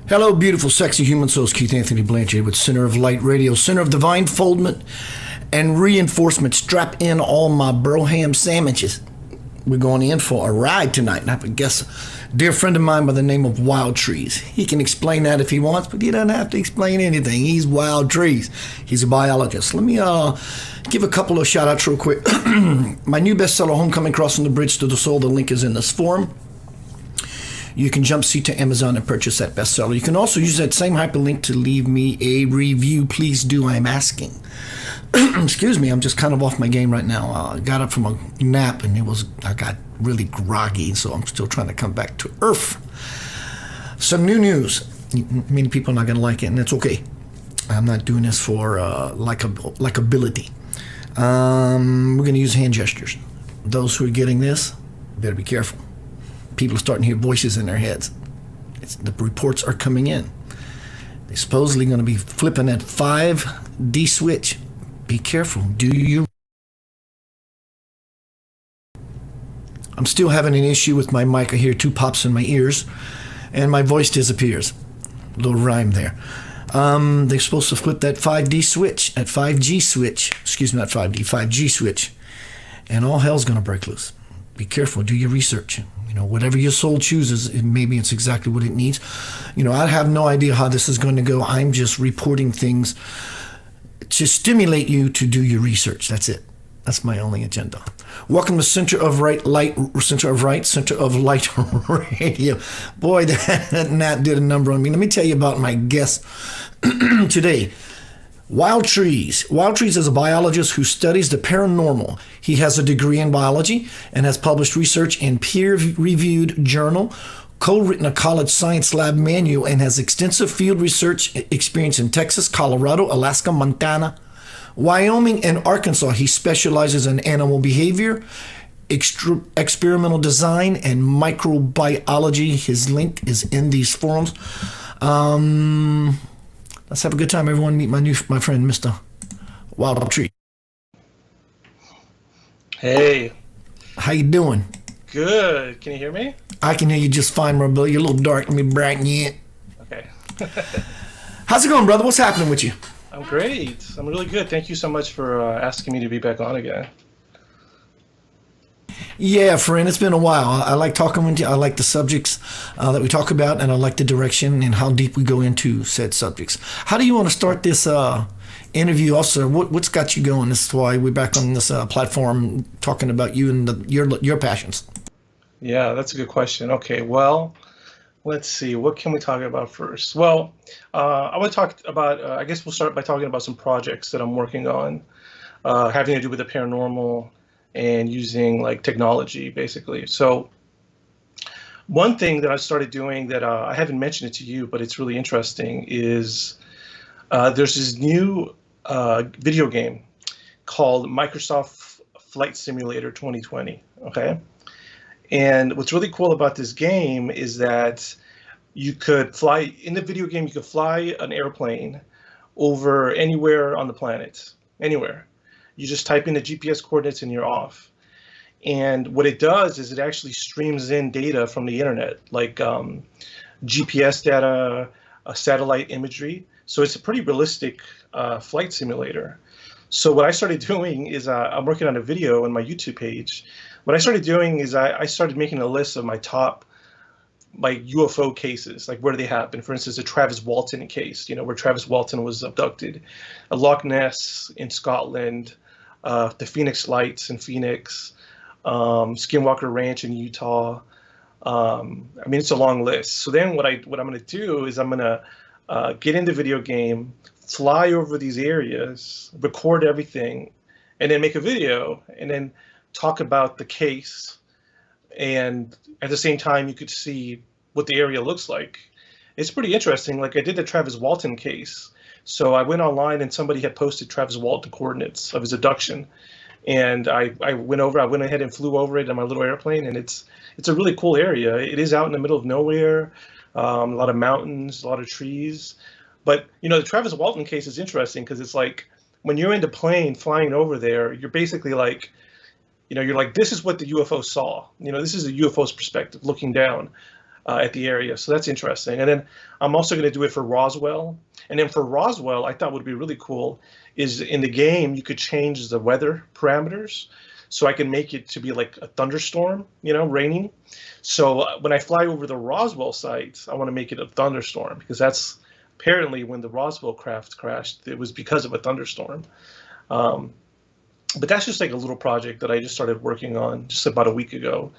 Hello, beautiful, sexy human souls. Keith Anthony Blanchard with Center of Light Radio, Center of Divine Foldment and Reinforcement. Strap in all my broham sandwiches. We're going in for a ride tonight. And I have a guest, a dear friend of mine by the name of Wild Trees. He can explain that if he wants, but he doesn't have to explain anything. He's Wild Trees. He's a biologist. Let me give a couple of shout outs real quick. My new bestseller, Homecoming Crossing the Bridge to the Soul. The link is in this forum. You can jump seat to Amazon and purchase that bestseller. You can also use that same hyperlink to leave me a review. Please do, I'm asking. Excuse me, I'm just kind of off my game right now. I got up from a nap and I got really groggy, so I'm still trying to come back to earth. Some new news. Many people are not going to like it, and it's okay. I'm not doing this for likability. We're going to use hand gestures. Those who are getting this, better be careful. People are starting to hear voices in their heads. The reports are coming in. They're supposedly going to be flipping that 5D switch. Be careful. I'm still having an issue with my mic. I hear two pops in my ears, and my voice disappears. A little rhyme there. They're supposed to flip that 5D switch, that 5G switch. Excuse me, not 5D, 5G switch. And all hell's going to break loose. Be careful. Do your research. Whatever your soul chooses, maybe it's exactly what it needs. I have no idea how this is going to go. I'm just reporting things to stimulate you to do your research. That's it. That's my only agenda. Welcome to Center of Light Radio. Boy, that Nat did a number on me. Let me tell you about my guest today. Wild Trees. Wild Trees is a biologist who studies the paranormal. He has a degree in biology and has published research in peer-reviewed journal, co-written a college science lab manual, and has extensive field research experience in Texas, Colorado, Alaska, Montana, Wyoming, and Arkansas. He specializes in animal behavior, experimental design, and microbiology. His link is in these forums. Let's have a good time. Everyone meet my friend, Mr. Wild Tree. Hey. How you doing? Good. Can you hear me? I can hear you just fine, my brother. You're a little dark. Let me brighten you in. Okay. How's it going, brother? What's happening with you? I'm great. I'm really good. Thank you so much for asking me to be back on again. Yeah, friend, it's been a while. I like talking with you. I like the subjects that we talk about, and I like the direction and how deep we go into said subjects. How do you want to start this interview? Also, what's got you going? This is why we're back on this platform talking about you and your passions. Yeah, that's a good question. Okay, well, let's see. What can we talk about first? Well, I want to talk about, I guess we'll start by talking about some projects that I'm working on having to do with the paranormal and using like technology, basically. So one thing that I started doing that I haven't mentioned it to you, but it's really interesting, is there's this new video game called Microsoft Flight Simulator 2020, okay? And what's really cool about this game is that you could fly, in the video game, you could fly an airplane over anywhere on the planet, anywhere. You just type in the GPS coordinates and you're off. And what it does is it actually streams in data from the internet, like GPS data, satellite imagery. So it's a pretty realistic flight simulator. So what I started doing is I'm working on a video on my YouTube page. What I started doing is I started making a list of my top like UFO cases, like where do they happen? For instance, the Travis Walton case, where Travis Walton was abducted, a Loch Ness in Scotland, the Phoenix Lights in Phoenix, Skinwalker Ranch in Utah. I mean, it's a long list. So then what I'm going to do is I'm going to get in the video game, fly over these areas, record everything, and then make a video, and then talk about the case. And at the same time, you could see what the area looks like. It's pretty interesting. Like I did the Travis Walton case. So I went online and somebody had posted Travis Walton coordinates of his abduction. And I went ahead and flew over it in my little airplane. And it's a really cool area. It is out in the middle of nowhere, a lot of mountains, a lot of trees. But, the Travis Walton case is interesting because it's like when you're in the plane flying over there, you're basically like, you're like, this is what the UFO saw. This is a UFO's perspective looking down. at the area. So that's interesting. And then I'm also going to do it for Roswell. And then for Roswell, I thought would be really cool is in the game you could change the weather parameters, so I can make it to be like a thunderstorm, raining. So when I fly over the Roswell site, I want to make it a thunderstorm because that's apparently when the Roswell craft crashed, it was because of a thunderstorm. Um, but that's just like a little project that I just started working on just about a week ago.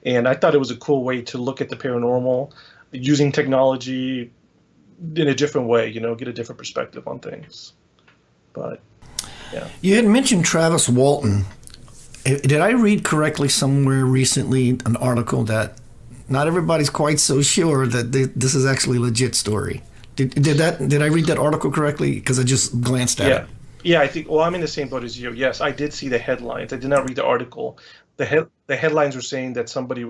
And I thought it was a cool way to look at the paranormal using technology in a different way, get a different perspective on things. But yeah. You had mentioned Travis Walton. Did I read correctly somewhere recently an article that not everybody's quite so sure that this is actually a legit story? Did I read that article correctly? Because I just glanced at it. Yeah, I think. Well, I'm in the same boat as you. Yes, I did see the headlines. I did not read the article. The headlines were saying that somebody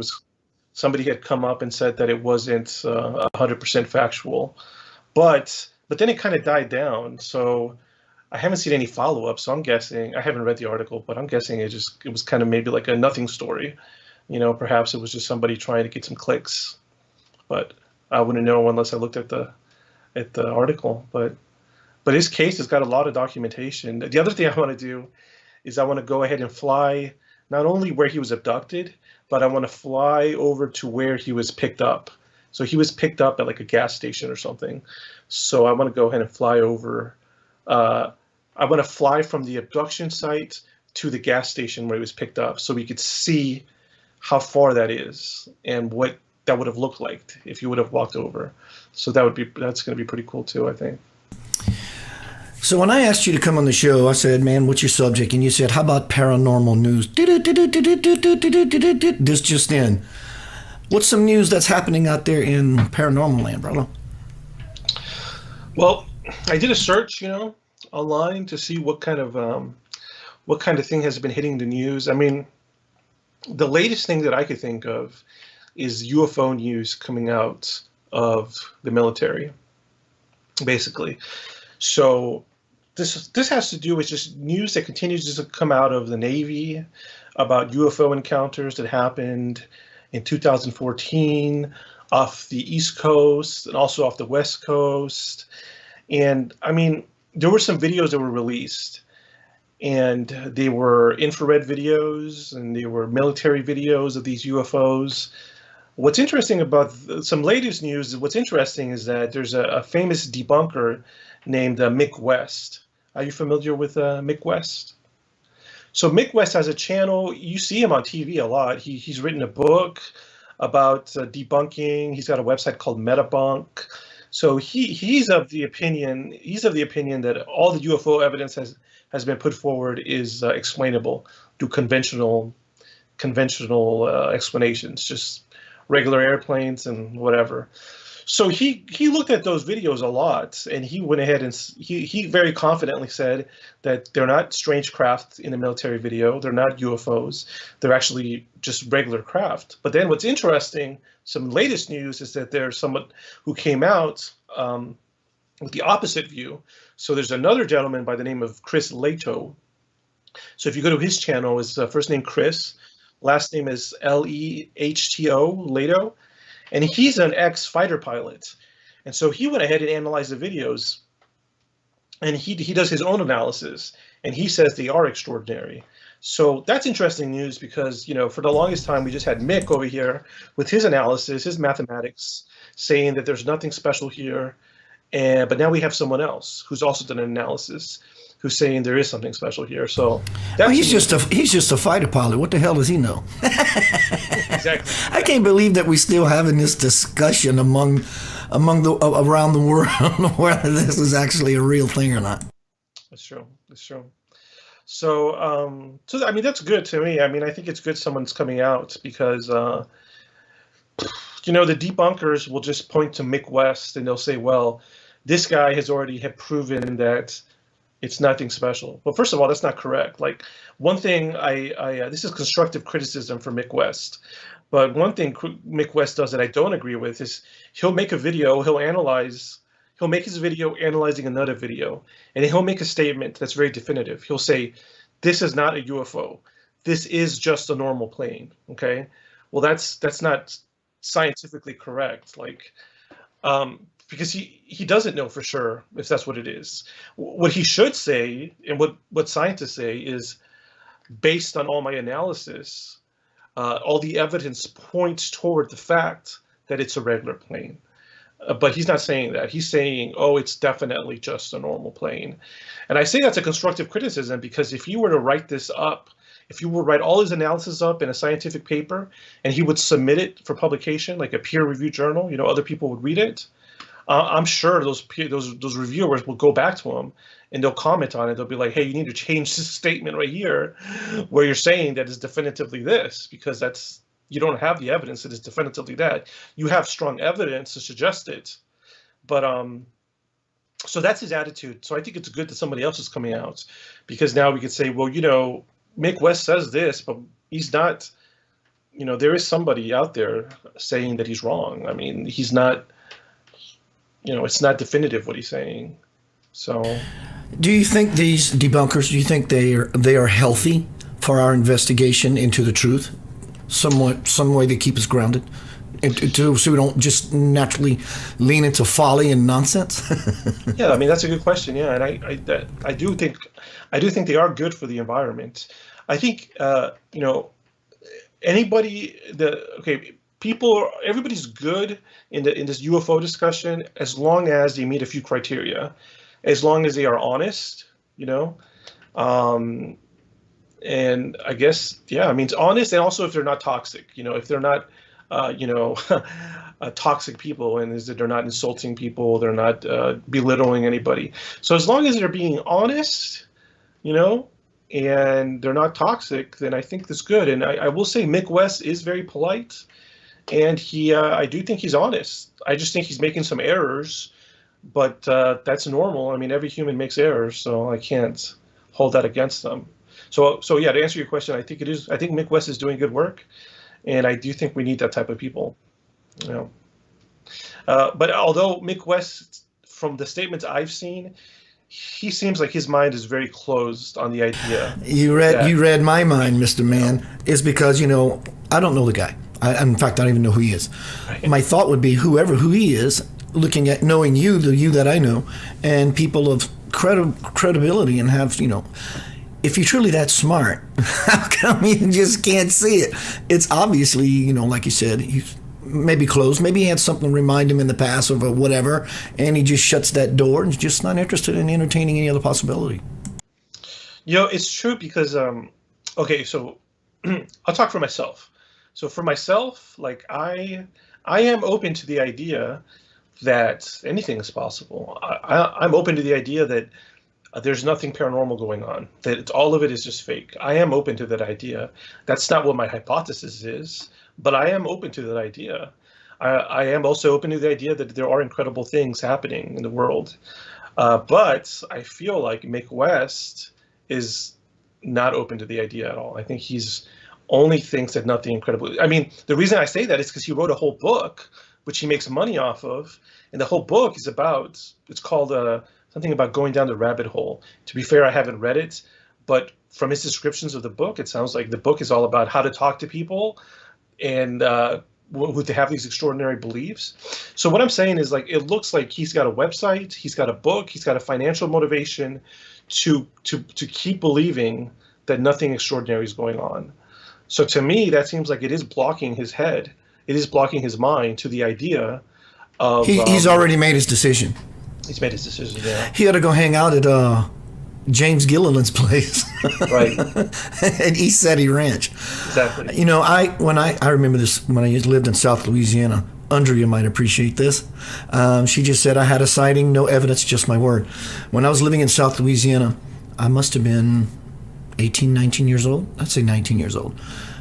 had come up and said that it wasn't 100% factual, but then it kind of died down. So I haven't seen any follow up. So I'm guessing I haven't read the article, but I'm guessing it was kind of maybe like a nothing story. Perhaps it was just somebody trying to get some clicks, but I wouldn't know unless I looked at the article. But his case has got a lot of documentation. The other thing I want to do is I want to go ahead and fly not only where he was abducted, but I want to fly over to where he was picked up. So he was picked up at like a gas station or something. So I want to go ahead and fly over. I want to fly from the abduction site to the gas station where he was picked up so we could see how far that is and what that would have looked like if you would have walked over. So that's going to be pretty cool too, I think. So when I asked you to come on the show, I said, man, what's your subject? And you said, how about paranormal news? This just in. What's some news that's happening out there in paranormal land, brother? Well, I did a search, online to see what kind of thing has been hitting the news. I mean, the latest thing that I could think of is UFO news coming out of the military, basically. So this has to do with just news that continues to come out of the Navy about UFO encounters that happened in 2014 off the East Coast and also off the West Coast. And I mean, there were some videos that were released, and they were infrared videos and they were military videos of these UFOs. What's interesting about some latest news is that there's a famous debunker named Mick West. Are you familiar with Mick West? So Mick West has a channel. You see him on TV a lot. He's written a book about debunking. He's got a website called Metabunk. So he's of the opinion that all the UFO evidence has been put forward is explainable through conventional explanations, just regular airplanes and whatever. So he looked at those videos a lot, and he went ahead and he very confidently said that they're not strange craft in the military video. They're not UFOs. They're actually just regular craft. But then what's interesting, some latest news is that there's someone who came out with the opposite view. So there's another gentleman by the name of Chris Leto. So if you go to his channel, his first name Chris, last name is Lehto, Leto. And he's an ex-fighter pilot. And so he went ahead and analyzed the videos. And he does his own analysis. And he says they are extraordinary. So that's interesting news because, for the longest time, we just had Mick over here with his analysis, his mathematics, saying that there's nothing special here. But now we have someone else who's also done an analysis who's saying there is something special here. So that's he's just a fighter pilot. What the hell does he know? Exactly. I can't believe that we're still having this discussion around the world whether this is actually a real thing or not. That's true. So, I mean, that's good to me. I mean, I think it's good someone's coming out because, the debunkers will just point to Mick West and they'll say, well, this guy has already proven that it's nothing special. Well, first of all, that's not correct. Like, one thing this is constructive criticism for Mick West, but one thing Mick West does that I don't agree with is he'll make a video, he'll make his video analyzing another video, and he'll make a statement that's very definitive. He'll say, this is not a UFO. This is just a normal plane, okay? Well, that's not scientifically correct. Like, because he doesn't know for sure if that's what it is. What he should say, and what scientists say, is based on all my analysis, all the evidence points toward the fact that it's a regular plane. But he's not saying that. He's saying, oh, it's definitely just a normal plane. And I say that's a constructive criticism, because if you were to write this up, if you were to write all his analysis up in a scientific paper and he would submit it for publication, like a peer-reviewed journal, other people would read it, I'm sure those reviewers will go back to him and they'll comment on it. They'll be like, hey, you need to change this statement right here where you're saying that it's definitively this, because you don't have the evidence that it's definitively that. You have strong evidence to suggest it. But so that's his attitude. So I think it's good that somebody else is coming out, because now we could say, well, Mick West says this, but he's not, there is somebody out there saying that he's wrong. I mean, he's not, it's not definitive what he's saying. So, do you think these debunkers? Do you think they are healthy for our investigation into the truth? Some way to keep us grounded, so we don't just naturally lean into folly and nonsense. Yeah, I mean that's a good question. Yeah, and I do think they are good for the environment. I think everybody's good in this UFO discussion as long as they meet a few criteria, as long as they are honest, and I guess, yeah, I mean, it's honest, and also if they're not toxic, if they're not, toxic people, and is that they're not insulting people, they're not belittling anybody. So as long as they're being honest, and they're not toxic, then I think that's good. And I will say Mick West is very polite, and I do think he's honest. I just think he's making some errors, but that's normal. I mean, every human makes errors, so I can't hold that against them. So yeah, to answer your question, I think Mick West is doing good work, and I do think we need that type of people. But although Mick West, from the statements I've seen, he seems like his mind is very closed on the idea. You read my mind, Mr. Man. Is because I don't know the guy. In fact, I don't even know who he is. Right. My thought would be who he is, looking at knowing you, the you that I know, and people of credibility, and have if you're truly that smart, how come you just can't see it? It's obviously, like you said, he's maybe closed. Maybe he had something remind him in the past of whatever, and he just shuts that door and is just not interested in entertaining any other possibility. It's true because, okay, so I'll talk for myself. So for myself, like I am open to the idea that anything is possible. I'm open to the idea that there's nothing paranormal going on, that all of it is just fake. I am open to that idea. That's not what my hypothesis is, but I am open to that idea. I am also open to the idea that there are incredible things happening in the world. But I feel like Mick West is not open to the idea at all. I think he's only thinks that nothing incredible. I mean, the reason I say that is because he wrote a whole book, which he makes money off of. And the whole book is it's called something about going down the rabbit hole. To be fair, I haven't read it, but from his descriptions of the book, it sounds like the book is all about how to talk to people and who to have these extraordinary beliefs. So what I'm saying is, like, it looks like he's got a website, he's got a book, he's got a financial motivation to keep believing that nothing extraordinary is going on. So to me, that seems like it is blocking his head. It is blocking his mind to the idea of... He's already made his decision. He's made his decision, yeah. He ought to go hang out at James Gilliland's place. Right. At East City Ranch. Exactly. I remember this when I lived in South Louisiana. Andrea might appreciate this. She just said, I had a sighting, no evidence, just my word. When I was living in South Louisiana, I must have been 18, 19 years old. I'd say 19 years old.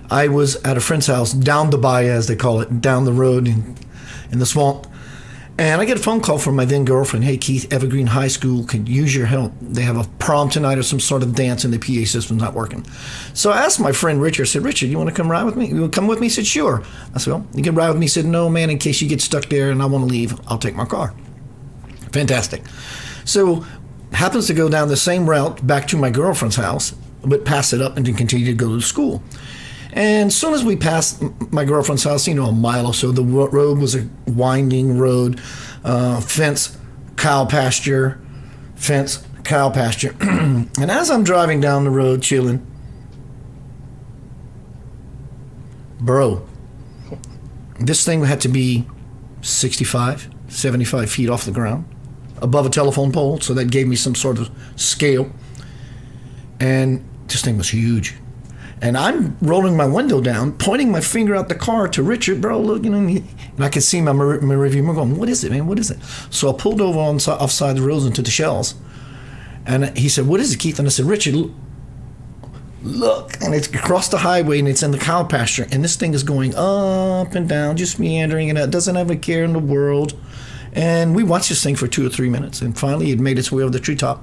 I was at a friend's house down the bayou, as they call it, down the road in the swamp. And I get a phone call from my then girlfriend. Hey, Keith, Evergreen High School could use your help. They have a prom tonight or some sort of dance and the PA system's not working. So I asked my friend Richard, I said, Richard, you want to come ride with me? You want to come with me? He said, sure. I said, well, you can ride with me? He said, no, man, in case you get stuck there and I want to leave, I'll take my car. Fantastic. So happens to go down the same route back to my girlfriend's house, but pass it up and then continue to go to school. And as soon as we passed my girlfriend's house, a mile or so, the road was a winding road, fence, cow pasture, fence, cow pasture. And as I'm driving down the road, chilling, bro, this thing had to be 65, 75 feet off the ground, above a telephone pole, so that gave me some sort of scale. And this thing was huge. And I'm rolling my window down, pointing my finger out the car to Richard, bro, look, and I could see my rearview mirror going, what is it, man, what is it? So I pulled over offside the roads into the shells. And he said, what is it, Keith? And I said, Richard, look. And it's across the highway, and it's in the cow pasture. And this thing is going up and down, just meandering, and it doesn't have a care in the world. And we watched this thing for 2 or 3 minutes. And finally, it made its way over the treetop,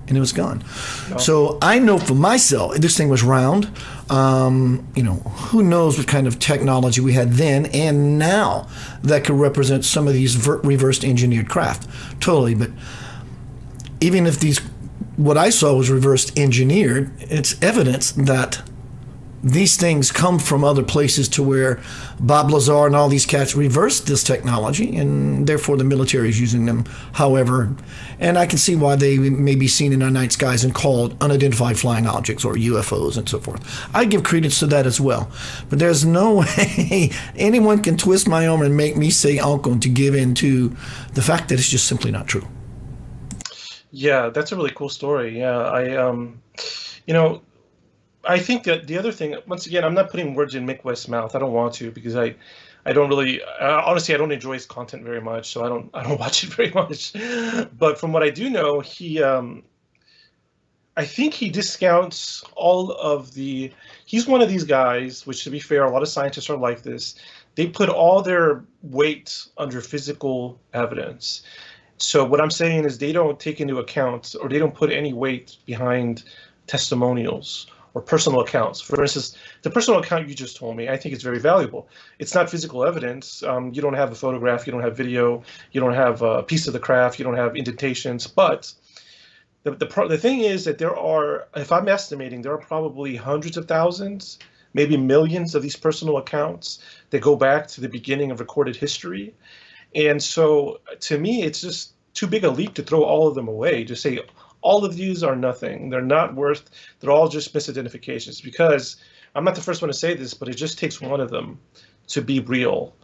and it was gone. Oh. So I know for myself, this thing was round. Who knows what kind of technology we had then and now that could represent some of these reversed engineered craft. Totally. But even if what I saw was reversed engineered, it's evidence that these things come from other places to where Bob Lazar and all these cats reversed this technology, and therefore the military is using them. However, and I can see why they may be seen in our night skies and called unidentified flying objects or UFOs and so forth. I give credence to that as well. But there's no way anyone can twist my arm and make me say uncle to give in to the fact that it's just simply not true. Yeah, that's a really cool story. Yeah, I think that the other thing, once again, I'm not putting words in Mick West's mouth. I don't want to, because I don't really, honestly, I don't enjoy his content very much, so I don't watch it very much. But from what I do know, I think he discounts he's one of these guys, which, to be fair, a lot of scientists are like this. They put all their weight under physical evidence. So what I'm saying is they don't take into account, or they don't put any weight behind testimonials or personal accounts. For instance, the personal account you just told me, I think it's very valuable. It's not physical evidence. You don't have a photograph, you don't have video, you don't have a piece of the craft, you don't have indentations. But the thing is that there are, if I'm estimating, there are probably hundreds of thousands, maybe millions of these personal accounts that go back to the beginning of recorded history. And so to me, it's just too big a leap to throw all of them away, to say all of these are nothing. They're not worth, they're all just misidentifications. Because I'm not the first one to say this, but it just takes one of them to be real.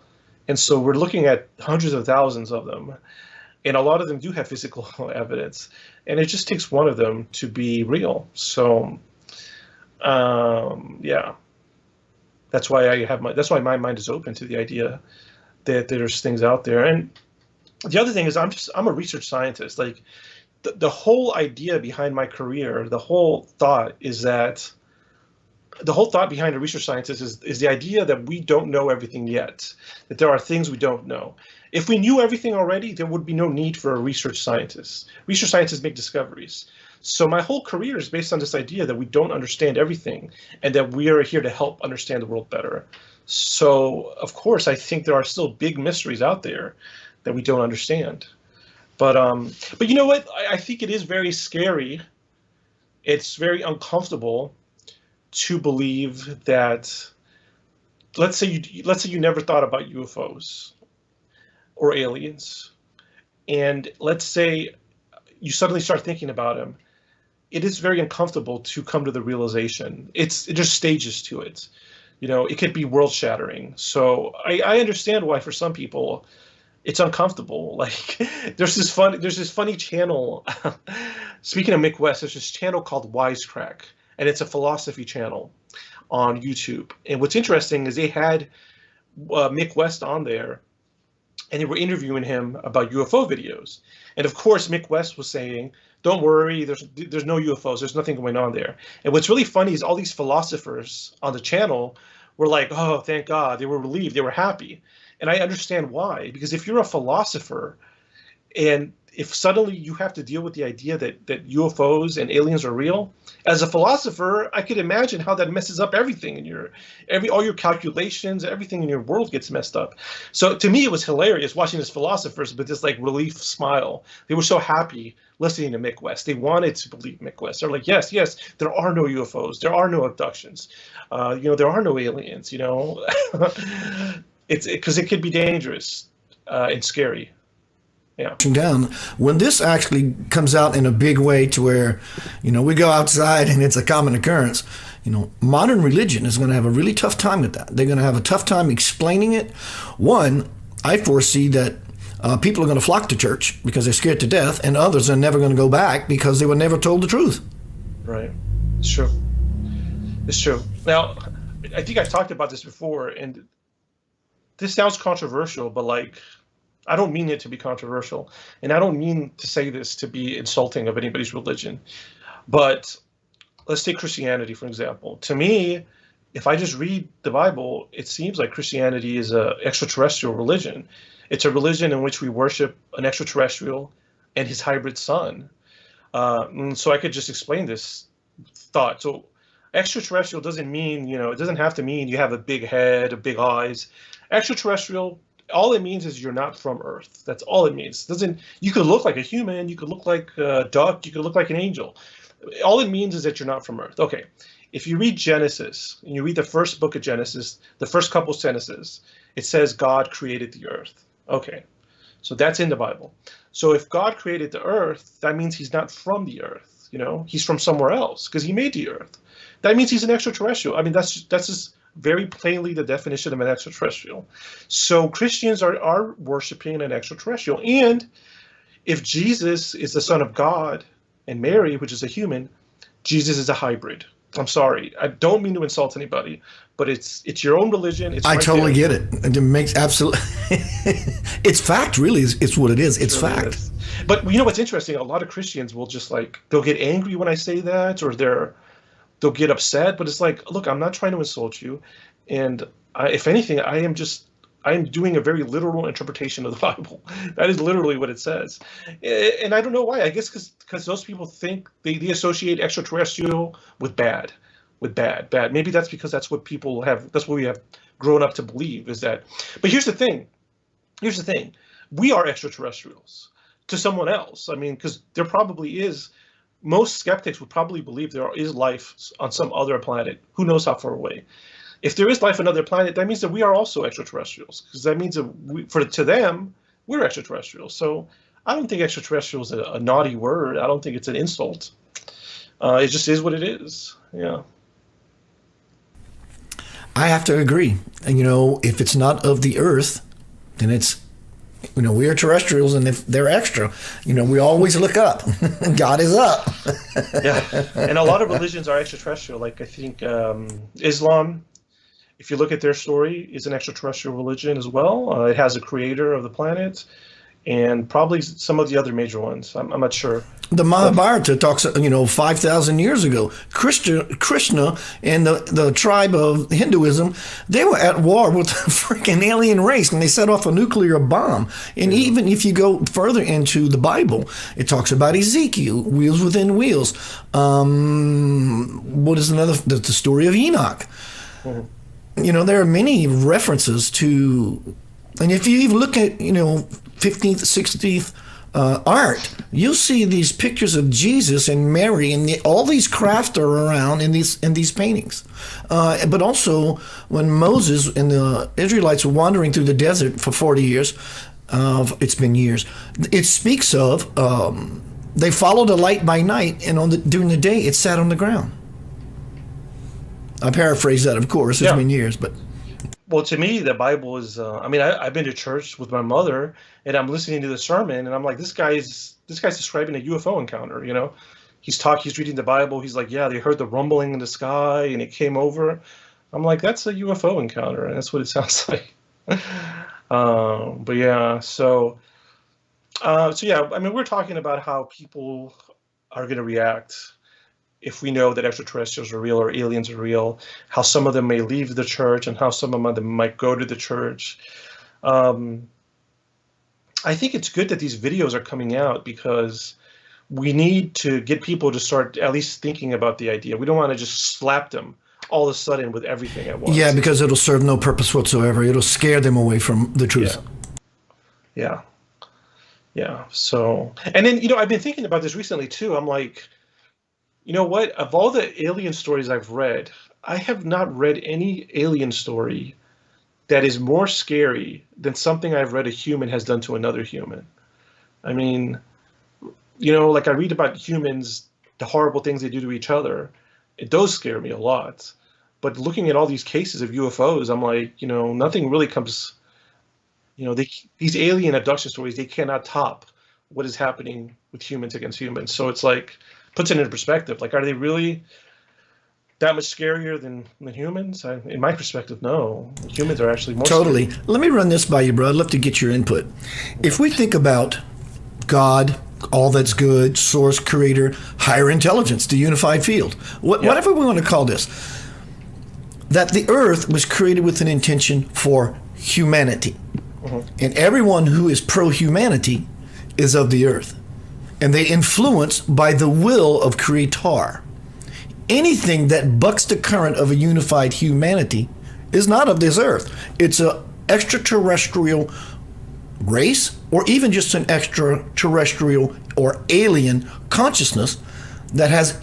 And so we're looking at hundreds of thousands of them. And a lot of them do have physical evidence. And it just takes one of them to be real. So, yeah. That's why that's why my mind is open to the idea that there's things out there. And the other thing is I'm a research scientist. Like the whole idea behind my career, the whole thought behind a research scientist is the idea that we don't know everything yet, that there are things we don't know. If we knew everything already, there would be no need for a research scientist. Research scientists make discoveries. So my whole career is based on this idea that we don't understand everything and that we are here to help understand the world better. So, of course, I think there are still big mysteries out there that we don't understand. But you know what? I think it is very scary. It's very uncomfortable to believe that, let's say you never thought about UFOs or aliens, and let's say you suddenly start thinking about them. It is very uncomfortable to come to the realization. There's stages to it. It could be world shattering. So I understand why for some people it's uncomfortable. Like there's this funny channel. Speaking of Mick West, there's this channel called Wisecrack, and it's a philosophy channel on YouTube. And what's interesting is they had Mick West on there, and they were interviewing him about UFO videos. And of course, Mick West was saying, don't worry, there's no UFOs, there's nothing going on there. And what's really funny is all these philosophers on the channel were like, oh, thank God, they were relieved, they were happy. And I understand why, because if you're a philosopher and if suddenly you have to deal with the idea that UFOs and aliens are real, as a philosopher, I could imagine how that messes up everything in your all your calculations, everything in your world gets messed up. So to me, it was hilarious watching these philosophers with this like relief smile. They were so happy listening to Mick West. They wanted to believe Mick West. They're like, yes, yes, there are no UFOs, there are no abductions, there are no aliens. It's because it could be dangerous and scary. Yeah. Down when this actually comes out in a big way to where, we go outside and it's a common occurrence. Modern religion is going to have a really tough time with that. They're going to have a tough time explaining it. One, I foresee that people are going to flock to church because they're scared to death, and others are never going to go back because they were never told the truth. Right. It's true. It's true. Now, I think I've talked about this before, and this sounds controversial, but like, I don't mean it to be controversial, and I don't mean to say this to be insulting of anybody's religion, but let's take Christianity, for example. To me, if I just read the Bible, it seems like Christianity is an extraterrestrial religion. It's a religion in which we worship an extraterrestrial and his hybrid son. And so I could just explain this thought. So extraterrestrial doesn't mean, it doesn't have to mean you have a big head, a big eyes. Extraterrestrial, all it means is you're not from Earth. That's all it means. You could look like a human, you could look like a duck, you could look like an angel. All it means is that you're not from Earth. Okay, if you read Genesis, and you read the first book of Genesis, the first couple sentences, it says God created the earth. Okay, so that's in the Bible. So if God created the earth, that means he's not from the earth, he's from somewhere else because he made the earth. That means he's an extraterrestrial. I mean, that's just very plainly the definition of an extraterrestrial. So Christians are worshiping an extraterrestrial. And if Jesus is the Son of God and Mary, which is a human, Jesus is a hybrid. I'm sorry. I don't mean to insult anybody, but it's your own religion. It's I right totally there. get it. It makes absolute. It's fact, really. It's what it is. It's It really fact. is. But what's interesting? A lot of Christians will just they'll get angry when I say that, or they'll get upset. But it's like, look, I'm not trying to insult you, and if anything, I am doing a very literal interpretation of the Bible. That is literally what it says. And I don't know why. I guess because those people think they associate extraterrestrial with bad. Maybe that's because that's what we have grown up to believe is that. But here's the thing. We are extraterrestrials to someone else. I mean, because there probably is. Most skeptics would probably believe there is life on some other planet. Who knows how far away? If there is life on another planet, that means that we are also extraterrestrials, because that means that to them, we're extraterrestrials. So I don't think extraterrestrial is a naughty word. I don't think it's an insult. It just is what it is. Yeah. I have to agree. And, if it's not of the earth, then it's, we are terrestrials, and if they're extra, we always look up. God is up. Yeah. And a lot of religions are extraterrestrial. Like I think Islam, if you look at their story, is an extraterrestrial religion as well. It has a creator of the planet, and probably some of the other major ones. I'm not sure. The Mahabharata talks, 5,000 years ago. Krishna and the tribe of Hinduism, they were at war with a freaking alien race, and they set off a nuclear bomb. And even if you go further into the Bible, it talks about Ezekiel, wheels within wheels. What is another? The story of Enoch. Mm-hmm. There are many references to, and if you even look at, 15th, 16th art, you'll see these pictures of Jesus and Mary, and all these craft are around in these paintings. But also, when Moses and the Israelites were wandering through the desert for 40 years, it's been years, it speaks of they followed the light by night, and during the day it sat on the ground. I paraphrase that, of course. It's been years, but. Well, to me, the Bible is. I've been to church with my mother, and I'm listening to the sermon, and I'm like, this guy's describing a UFO encounter. He's reading the Bible. He's like, yeah, they heard the rumbling in the sky, and it came over. I'm like, that's a UFO encounter, and that's what it sounds like. But yeah, so yeah, we're talking about how people are going to react if we know that extraterrestrials are real or aliens are real, how some of them may leave the church and how some of them might go to the church. I think it's good that these videos are coming out because we need to get people to start at least thinking about the idea. We don't want to just slap them all of a sudden with everything at Yeah, once. because it'll serve no purpose whatsoever. It'll scare them away from the truth. Yeah, yeah, yeah. So, and then, I've been thinking about this recently too. I'm like, you know what? Of all the alien stories I've read, I have not read any alien story that is more scary than something I've read a human has done to another human. I mean, like I read about humans, the horrible things they do to each other. Those scare me a lot. But looking at all these cases of UFOs, I'm like, nothing really comes, these alien abduction stories, they cannot top what is happening with humans against humans. So it's like, puts it into perspective. Like, are they really that much scarier than humans? In my perspective, no. Humans are actually more Totally. scary. Let me run this by you, bro. I'd love to get your input. If we think about God, all that's good, source, creator, higher intelligence, the unified field, whatever we want to call this, that the earth was created with an intention for humanity. And everyone who is pro-humanity is of the earth. And they influence by the will of creator. Anything that bucks the current of a unified humanity is not of this earth. It's an extraterrestrial race, or even just an extraterrestrial or alien consciousness that has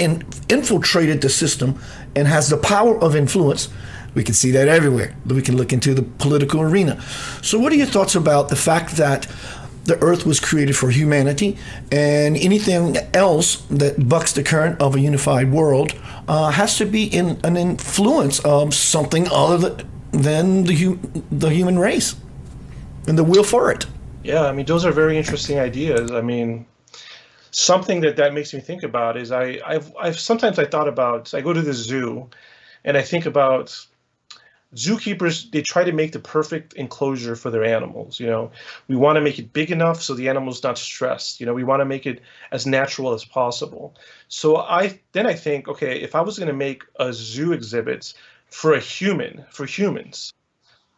infiltrated the system and has the power of influence. We can see that everywhere. We can look into the political arena. So what are your thoughts about the fact that the earth was created for humanity, and anything else that bucks the current of a unified world has to be in an influence of something other than the human race and the will for it? Yeah, I mean, those are very interesting ideas. I mean, something that makes me think about is I've sometimes I thought about, I go to the zoo and I think about zookeepers. They try to make the perfect enclosure for their animals. We want to make it big enough so the animal's not stressed. We want to make it as natural as possible. So I think, okay, if I was going to make a zoo exhibit for humans,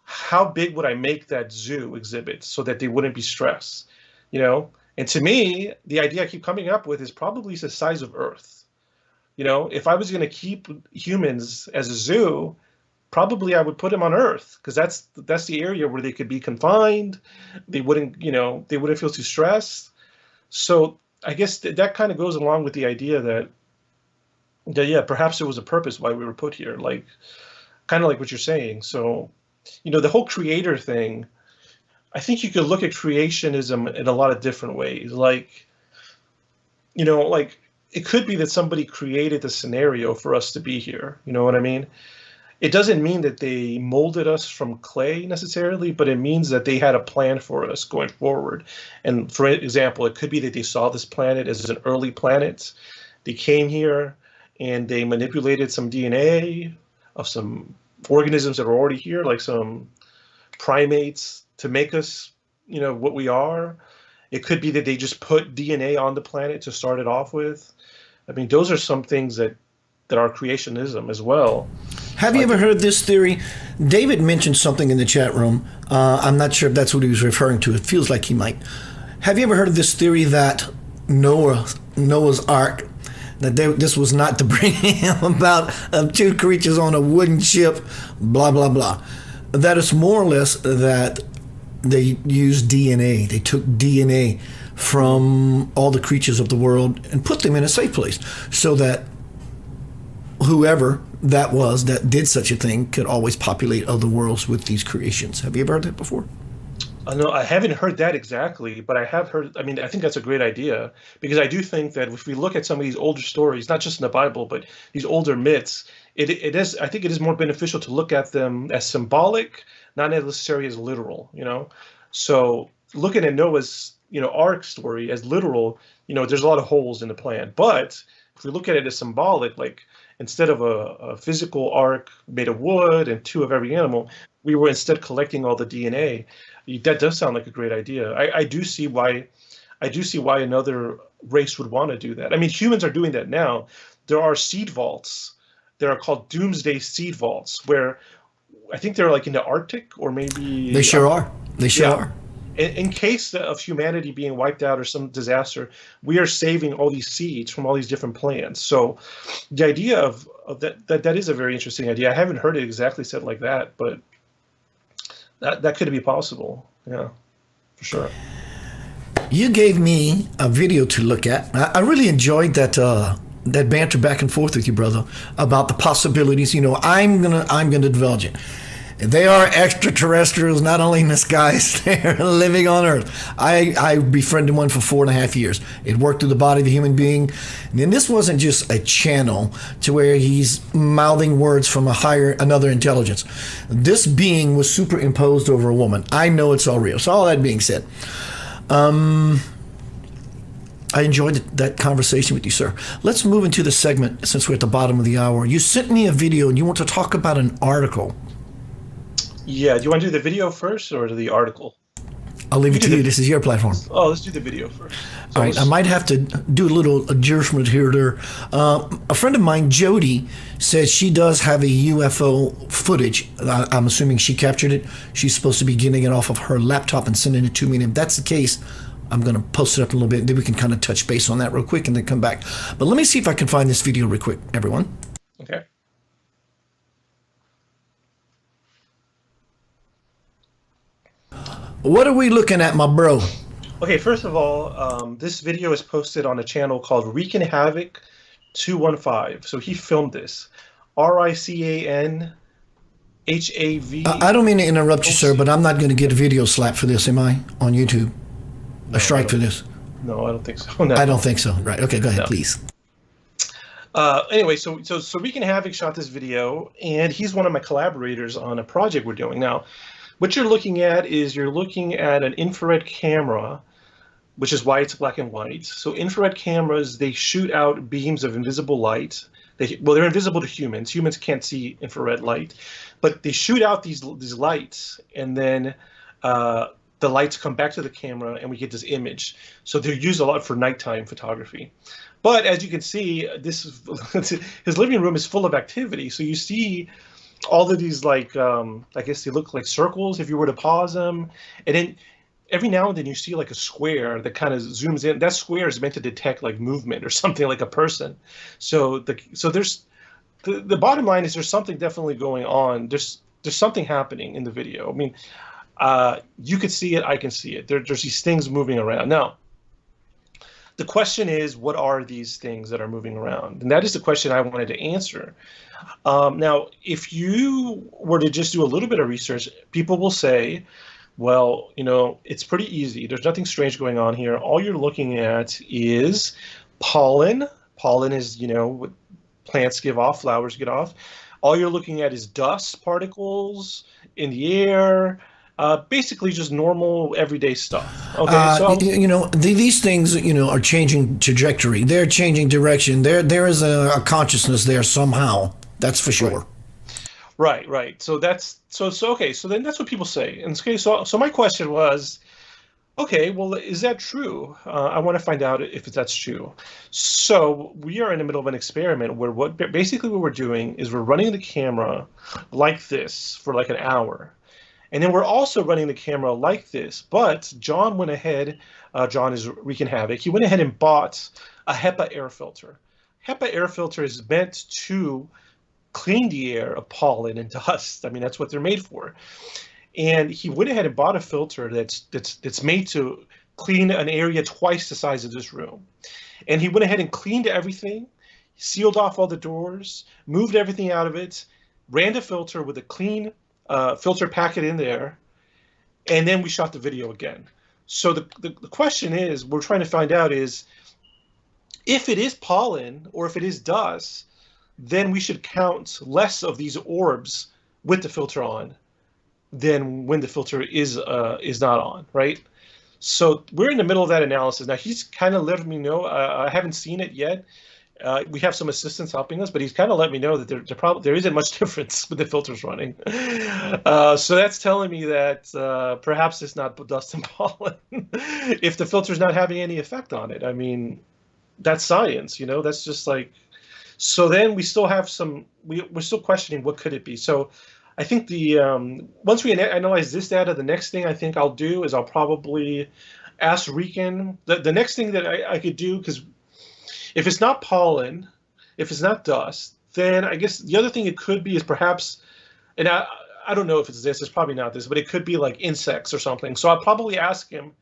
how big would I make that zoo exhibit so that they wouldn't be stressed? And to me, the idea I keep coming up with is probably the size of Earth. If I was going to keep humans as a zoo, probably I would put them on Earth, because that's the area where they could be confined. They wouldn't, they wouldn't feel too stressed. So I guess that kind of goes along with the idea that yeah, perhaps there was a purpose why we were put here, like kind of like what you're saying. So, the whole creator thing, I think you could look at creationism in a lot of different ways. Like, like it could be that somebody created the scenario for us to be here. You know what I mean? It doesn't mean that they molded us from clay necessarily, but it means that they had a plan for us going forward. And for example, it could be that they saw this planet as an early planet. They came here and they manipulated some DNA of some organisms that were already here, like some primates, to make us, what we are. It could be that they just put DNA on the planet to start it off with. I mean, those are some things that are creationism as well. Have you ever heard this theory? David mentioned something in the chat room. I'm not sure if that's what he was referring to. It feels like he might. Have you ever heard of this theory that Noah's Ark, that this was not to bring him about two creatures on a wooden ship, blah, blah, blah. That it's more or less that they used DNA. They took DNA from all the creatures of the world and put them in a safe place so that whoever that was that did such a thing could always populate other worlds with these creations. Have you ever heard that before? No, I haven't heard that exactly, but I have heard, I mean, I think that's a great idea, because I do think that if we look at some of these older stories, not just in the Bible, but these older myths, it is, I think it is more beneficial to look at them as symbolic, not necessarily as literal, So looking at Noah's, Ark story as literal, there's a lot of holes in the plan. But if we look at it as symbolic, like instead of a physical ark made of wood and two of every animal, we were instead collecting all the DNA. That does sound like a great idea. I do see why another race would want to do that. I mean, humans are doing that now. There are seed vaults. There are called doomsday seed vaults, where I think they're like in the Arctic, or maybe They sure are. They sure yeah. are. in case of humanity being wiped out or some disaster, we are saving all these seeds from all these different plants. So the idea of that is a very interesting idea. I haven't heard it exactly said like that, but that could be possible. Yeah, for sure. You gave me a video to look at. I really enjoyed that banter back and forth with you, brother, about the possibilities. You know, I'm gonna divulge it. They are extraterrestrials, not only in the skies, they're living on Earth. I befriended one for 4.5 years. It worked through the body of a human being. And this wasn't just a channel to where he's mouthing words from another intelligence. This being was superimposed over a woman. I know it's all real. So all that being said, I enjoyed that conversation with you, sir. Let's move into the segment since we're at the bottom of the hour. You sent me a video and you want to talk about an article. Yeah, do you want to do the video first or the article? I'll leave it to you. This is your platform. Oh, let's do the video first. All right, I might have to do a little adjustment here. A friend of mine, Jody, says she does have a UFO footage. I'm assuming she captured it. She's supposed to be getting it off of her laptop and sending it to me. And if that's the case, I'm going to post it up a little bit. Then we can kind of touch base on that real quick and then come back. But let me see if I can find this video real quick, everyone. Okay. What are we looking at, my bro? Okay, first of all, this video is posted on a channel called Wreakin' Havoc 215. So he filmed this. RICANHAV. I don't mean to interrupt you, sir, but I'm not going to get a video slap for this, am I? On YouTube? A strike for this? No, I don't think so. No. I don't think so. Right. Okay, go ahead, please. Anyway, so Wreakin' Havoc shot this video, and he's one of my collaborators on a project we're doing. Now, what you're looking at is an infrared camera, which is why it's black and white. So infrared cameras, they shoot out beams of invisible light. They're invisible to humans. Humans can't see infrared light, but they shoot out these lights, and then the lights come back to the camera, and we get this image. So they're used a lot for nighttime photography. But as you can see, his living room is full of activity. So you see all of these, like, I guess they look like circles if you were to pause them. And then every now and then you see like a square that kind of zooms in. That square is meant to detect like movement or something, like a person. So there's the bottom line is there's something definitely going on. There's something happening in the video. I mean, you could see it, I can see it. There's these things moving around. Now, the question is, what are these things that are moving around? And that is the question I wanted to answer. Now, if you were to just do a little bit of research, people will say, well, you know, it's pretty easy. There's nothing strange going on here. All you're looking at is pollen. Pollen is, you know, what plants give off, flowers get off. All you're looking at is dust particles in the air. Basically just normal everyday stuff. Okay, so you know, these things, you know, are changing trajectory. They're changing direction. There is a consciousness there somehow. That's for sure. Right. So that's okay. So then that's what people say. And okay, so my question was, okay, well, is that true? I want to find out if that's true. So we are in the middle of an experiment where basically what we're doing is we're running the camera like this for like an hour. And then we're also running the camera like this, but John went ahead, John is Wreakin' Havoc, he went ahead and bought a HEPA air filter. HEPA air filter is meant to clean the air of pollen and dust. I mean, that's what they're made for. And he went ahead and bought a filter that's made to clean an area twice the size of this room. And he went ahead and cleaned everything, sealed off all the doors, moved everything out of it, ran the filter with a clean filter packet in there, and then we shot the video again. So the question is, we're trying to find out is, if it is pollen or if it is dust, then we should count less of these orbs with the filter on than when the filter is not on, right? So we're in the middle of that analysis. Now he's kind of let me know, I haven't seen it yet. We have some assistants helping us, but he's kind of let me know that there isn't much difference with the filters running. So that's telling me that perhaps it's not dust and pollen if the filter's not having any effect on it. I mean, that's science, you know, that's just like, so then we still have we're still questioning what could it be. So I think the once we analyze this data, the next thing I think I'll do is I'll probably ask Rican. The next thing that I could do, because if it's not pollen, if it's not dust, then I guess the other thing it could be is perhaps, and I don't know if it's this, it's probably not this, but it could be like insects or something. So I'll probably ask him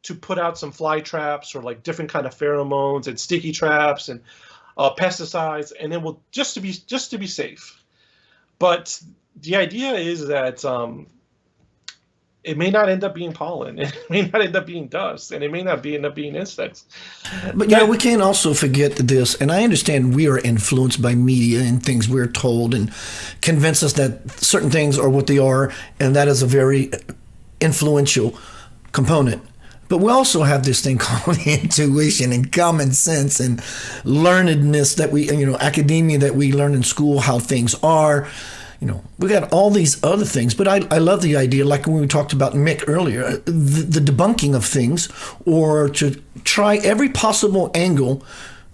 to put out some fly traps or like different kind of pheromones and sticky traps and pesticides, and then we'll just to be safe. But the idea is that it may not end up being pollen, it may not end up being dust, and it may not end up being insects. But we can't also forget this, and I understand we are influenced by media and things we're told and convince us that certain things are what they are, and that is a very influential component. But we also have this thing called intuition and common sense and learnedness that we, academia that we learn in school, how things are. We got all these other things, but I love the idea, like when we talked about Mick earlier, the debunking of things, or to try every possible angle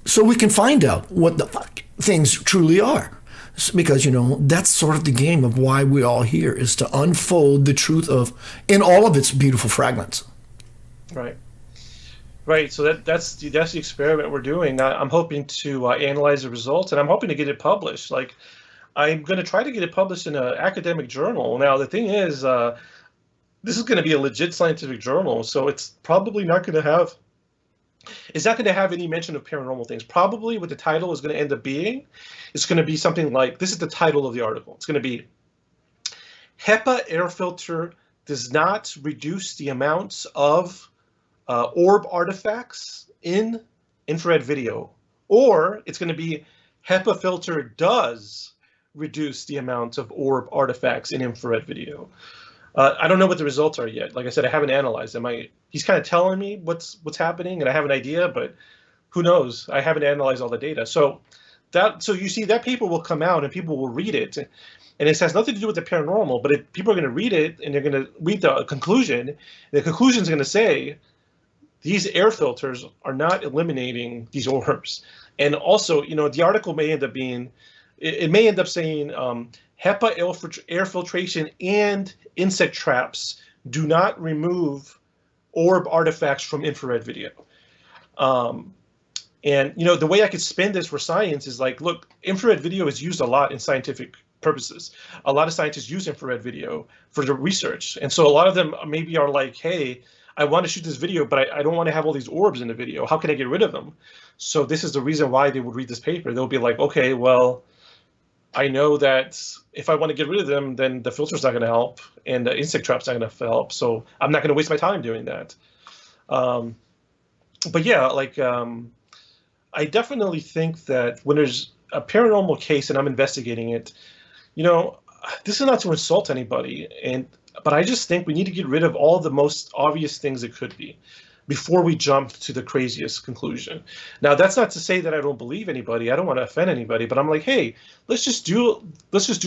so we can find out what the fuck things truly are. Because, that's sort of the game of why we're all here, is to unfold the truth in all of its beautiful fragments. Right. Right. So that's the experiment we're doing. I'm hoping to analyze the results, and I'm hoping to get it published. Like, I'm going to try to get it published in an academic journal. Now, the thing is, this is going to be a legit scientific journal, so it's probably not going to have, any mention of paranormal things. Probably what the title is going to end up being, it's going to be something like, this is the title of the article. It's going to be, HEPA air filter does not reduce the amounts of orb artifacts in infrared video. Or it's going to be, HEPA filter does reduce the amount of orb artifacts in infrared video. I don't know what the results are yet. Like I said, I haven't analyzed them. He's kind of telling me what's happening, and I have an idea, but who knows? I haven't analyzed all the data. So you see that paper will come out and people will read it, and it has nothing to do with the paranormal. But people are going to read it and they're going to read the conclusion. The conclusion is going to say these air filters are not eliminating these orbs, and also, the article may end up being. It may end up saying HEPA air filtration and insect traps do not remove orb artifacts from infrared video. And the way I could spin this for science is like, look, infrared video is used a lot in scientific purposes. A lot of scientists use infrared video for the research, and so a lot of them maybe are like, hey, I want to shoot this video, but I don't want to have all these orbs in the video. How can I get rid of them? So this is the reason why they would read this paper. They'll be like, okay, well, I know that if I want to get rid of them, then the filter's not going to help, and the insect trap's not going to help. So I'm not going to waste my time doing that. But yeah, like I definitely think that when there's a paranormal case and I'm investigating it, this is not to insult anybody, but I just think we need to get rid of all the most obvious things it could be before we jump to the craziest conclusion. Now, that's not to say that I don't believe anybody. I don't want to offend anybody, but I'm like, hey, let's just do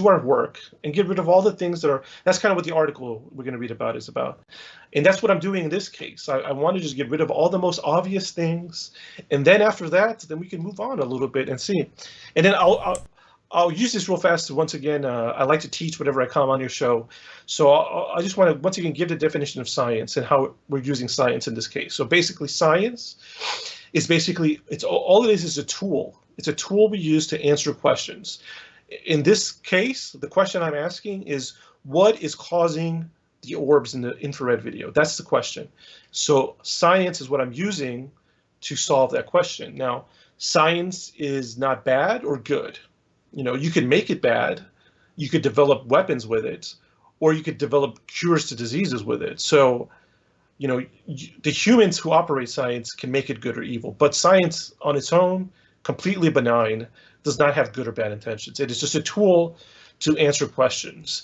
our work and get rid of all the things that's kind of what the article we're going to read about is about. And that's what I'm doing in this case. I want to just get rid of all the most obvious things. And then after that, then we can move on a little bit and see. And then I'll use this real fast. Once again, I like to teach whenever I come on your show. So I just want to, once again, give the definition of science and how we're using science in this case. So basically, science is all it is a tool. It's a tool we use to answer questions. In this case, the question I'm asking is, what is causing the orbs in the infrared video? That's the question. So science is what I'm using to solve that question. Now, science is not bad or good. You could make it bad, you could develop weapons with it, or you could develop cures to diseases with it. So, the humans who operate science can make it good or evil, but science on its own, completely benign, does not have good or bad intentions. It is just a tool to answer questions.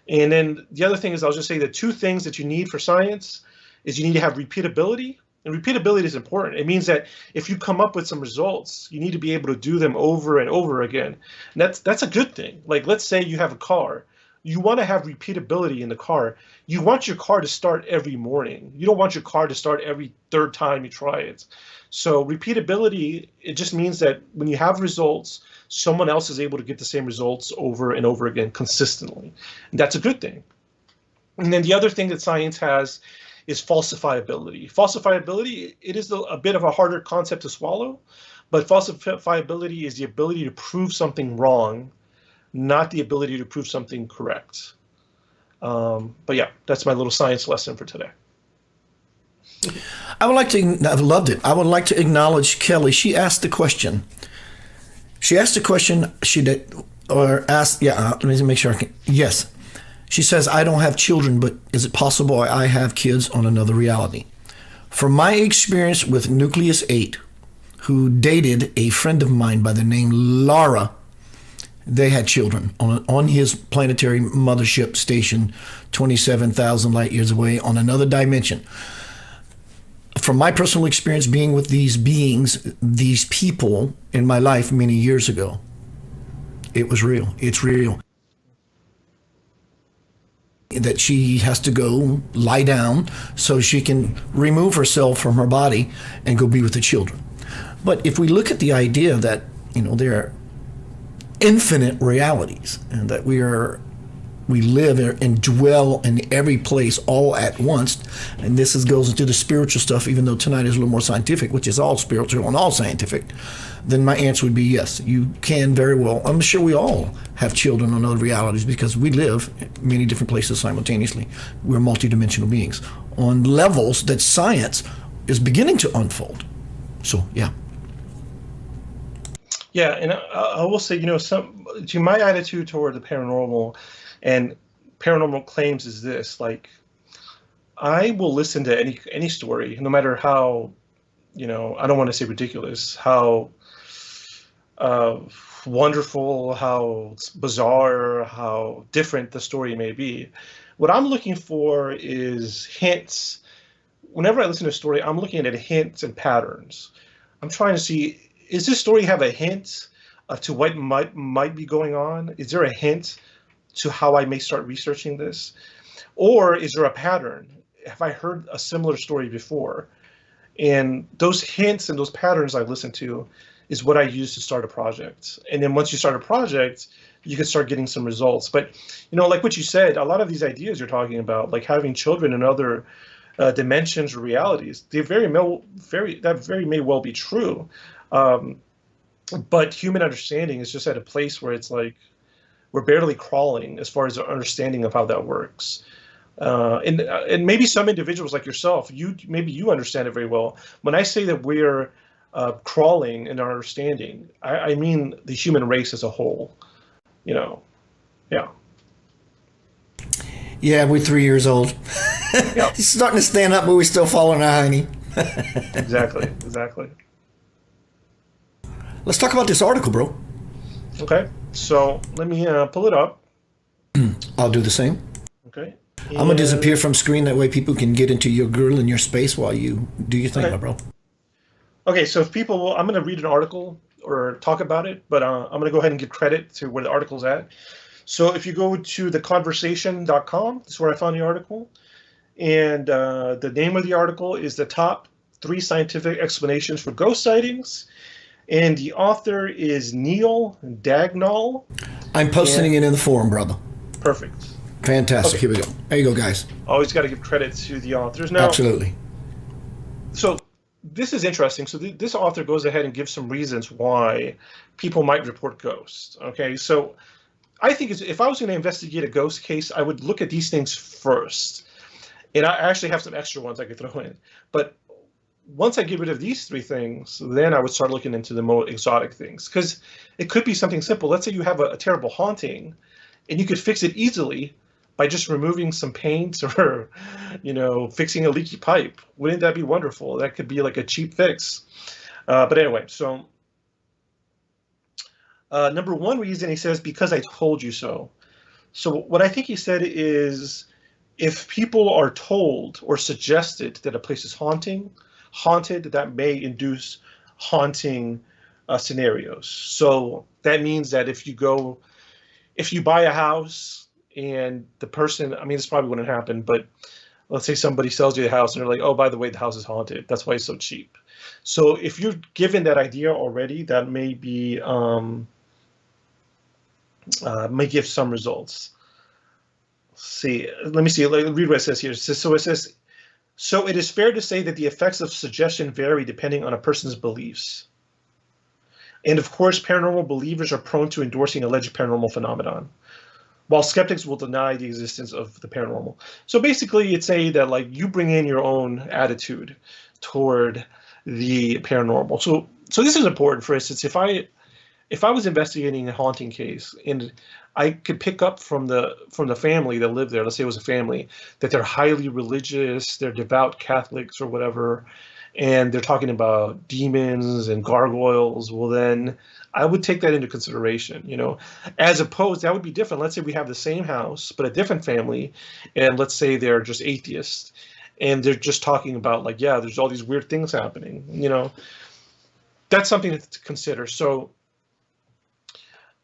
And then the other thing is, I'll just say the two things that you need for science is you need to have repeatability. And repeatability is important. It means that if you come up with some results, you need to be able to do them over and over again. And that's a good thing. Like, let's say you have a car. You want to have repeatability in the car. You want your car to start every morning. You don't want your car to start every third time you try it. So repeatability, it just means that when you have results, someone else is able to get the same results over and over again consistently. And that's a good thing. And then the other thing that science has is falsifiability. Falsifiability, it is a bit of a harder concept to swallow, but falsifiability is the ability to prove something wrong, not the ability to prove something correct. But yeah, that's my little science lesson for today. I've loved it. I would like to acknowledge Kelly. She asked the question. She did, or asked, yeah, let me make sure I can, yes. She says, I don't have children, but is it possible I have kids on another reality? From my experience with Nucleus 8, who dated a friend of mine by the name Lara, they had children on his planetary mothership station 27,000 light years away on another dimension. From my personal experience being with these beings, these people in my life many years ago, it was real. It's real. That she has to go lie down so she can remove herself from her body and go be with the children. But if we look at the idea that, there are infinite realities and that we live and dwell in every place all at once, and this goes into the spiritual stuff, even though tonight is a little more scientific, which is all spiritual and all scientific, then my answer would be yes, you can very well. I'm sure we all have children on other realities because we live in many different places simultaneously. We're multidimensional beings on levels that science is beginning to unfold. So, yeah. Yeah, and I will say, to my attitude toward the paranormal and paranormal claims is this: like, I will listen to any story, no matter how, I don't want to say ridiculous, how wonderful, how bizarre, how different the story may be. What I'm looking for is hints. Whenever I listen to a story, I'm looking at hints and patterns. I'm trying to see, is this story have a hint to what might be going on? Is there a hint to how I may start researching this? Or is there a pattern? Have I heard a similar story before? And those hints and those patterns I listen to is what I use to start a project. And then once you start a project, you can start getting some results. But, like what you said, a lot of these ideas you're talking about, like having children in other dimensions or realities, that very may well be true. But human understanding is just at a place where it's like we're barely crawling as far as our understanding of how that works. And maybe some individuals like yourself, maybe you understand it very well. When I say that we're crawling in our understanding, I mean the human race as a whole. Yeah. Yeah, we're 3 years old. Yeah. He's starting to stand up, but we're still falling out, honey. Exactly. Let's talk about this article, bro. Okay, so let me pull it up. I'll do the same. Okay. I'm going to disappear from screen. That way people can get into your girl and your space while you do your thing, Okay. my bro. Okay, so if people, I'm going to read an article or talk about it, but I'm going to go ahead and give credit to where the article's at. So if you go to theconversation.com, that's where I found the article. And the name of the article is The Top 3 Scientific Explanations for Ghost Sightings. And the author is Neil Dagnall. I'm posting it in the forum, brother. Perfect. Fantastic. Okay. Here we go. There you go, guys. Always got to give credit to the authors. Now, Absolutely. So this is interesting. So this author goes ahead and gives some reasons why people might report ghosts. Okay, so I think if I was going to investigate a ghost case, I would look at these things first. And I actually have some extra ones I could throw in. But once I get rid of these 3 things, then I would start looking into the more exotic things. Because it could be something simple. Let's say you have a terrible haunting, and you could fix it easily by just removing some paint or, fixing a leaky pipe. Wouldn't that be wonderful? That could be like a cheap fix. But anyway, so number 1 reason, he says, because I told you so. So what I think he said is, if people are told or suggested that a place is haunted, that may induce haunting scenarios. So that means that if you buy a house and the person, I mean, this probably wouldn't happen, but let's say somebody sells you the house and they're like, oh, by the way, the house is haunted. That's why it's so cheap. So if you're given that idea already, that may give some results. See, let me see. Let me read what it says here. So it says, so it is fair to say that the effects of suggestion vary depending on a person's beliefs. And of course, paranormal believers are prone to endorsing alleged paranormal phenomenon, while skeptics will deny the existence of the paranormal. So basically, it's saying that like you bring in your own attitude toward the paranormal. So this is important. For instance, if I was investigating a haunting case and I could pick up from the family that lived there, let's say it was a family, that they're highly religious, they're devout Catholics or whatever, and they're talking about demons and gargoyles, well then I would take that into consideration, as opposed, that would be different. Let's say we have the same house, but a different family, and let's say they're just atheists, and they're just talking about like, yeah, there's all these weird things happening, that's something to consider. So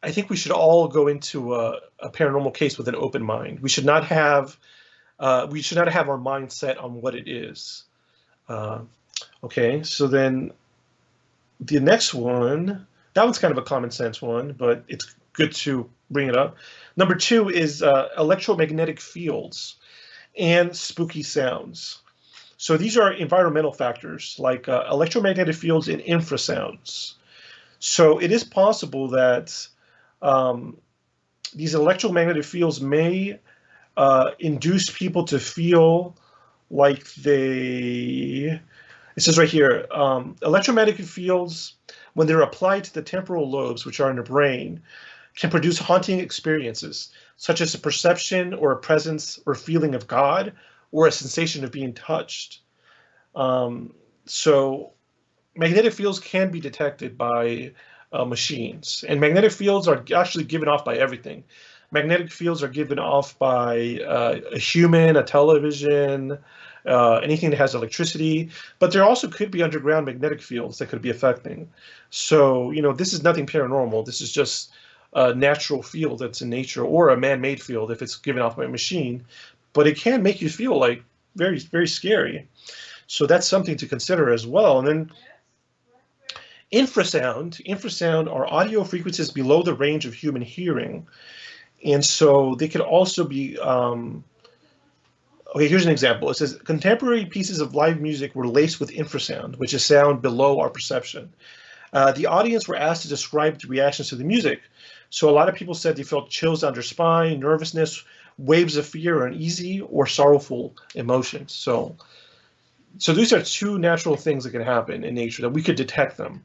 I think we should all go into a paranormal case with an open mind. We should not have our mind set on what it is. Okay, so then the next one, that one's kind of a common sense one, but it's good to bring it up. Number 2 is electromagnetic fields and spooky sounds. So these are environmental factors like electromagnetic fields and infrasounds. So it is possible that these electromagnetic fields may induce people to feel like it says right here, electromagnetic fields, when they're applied to the temporal lobes, which are in the brain, can produce haunting experiences, such as a perception or a presence or feeling of God, or a sensation of being touched. So magnetic fields can be detected by machines, and magnetic fields are actually given off by everything. Magnetic fields are given off by a human, a television, anything that has electricity, but there also could be underground magnetic fields that could be affecting. So, this is nothing paranormal. This is just a natural field that's in nature, or a man-made field if it's given off by a machine, but it can make you feel like very, very scary. So that's something to consider as well. And then infrasound are audio frequencies below the range of human hearing. And so they could also be, okay, here's an example. It says, contemporary pieces of live music were laced with infrasound, which is sound below our perception. The audience were asked to describe the reactions to the music. So a lot of people said they felt chills down their spine, nervousness, waves of fear, or uneasy or sorrowful emotions. So these are 2 natural things that can happen in nature that we could detect them.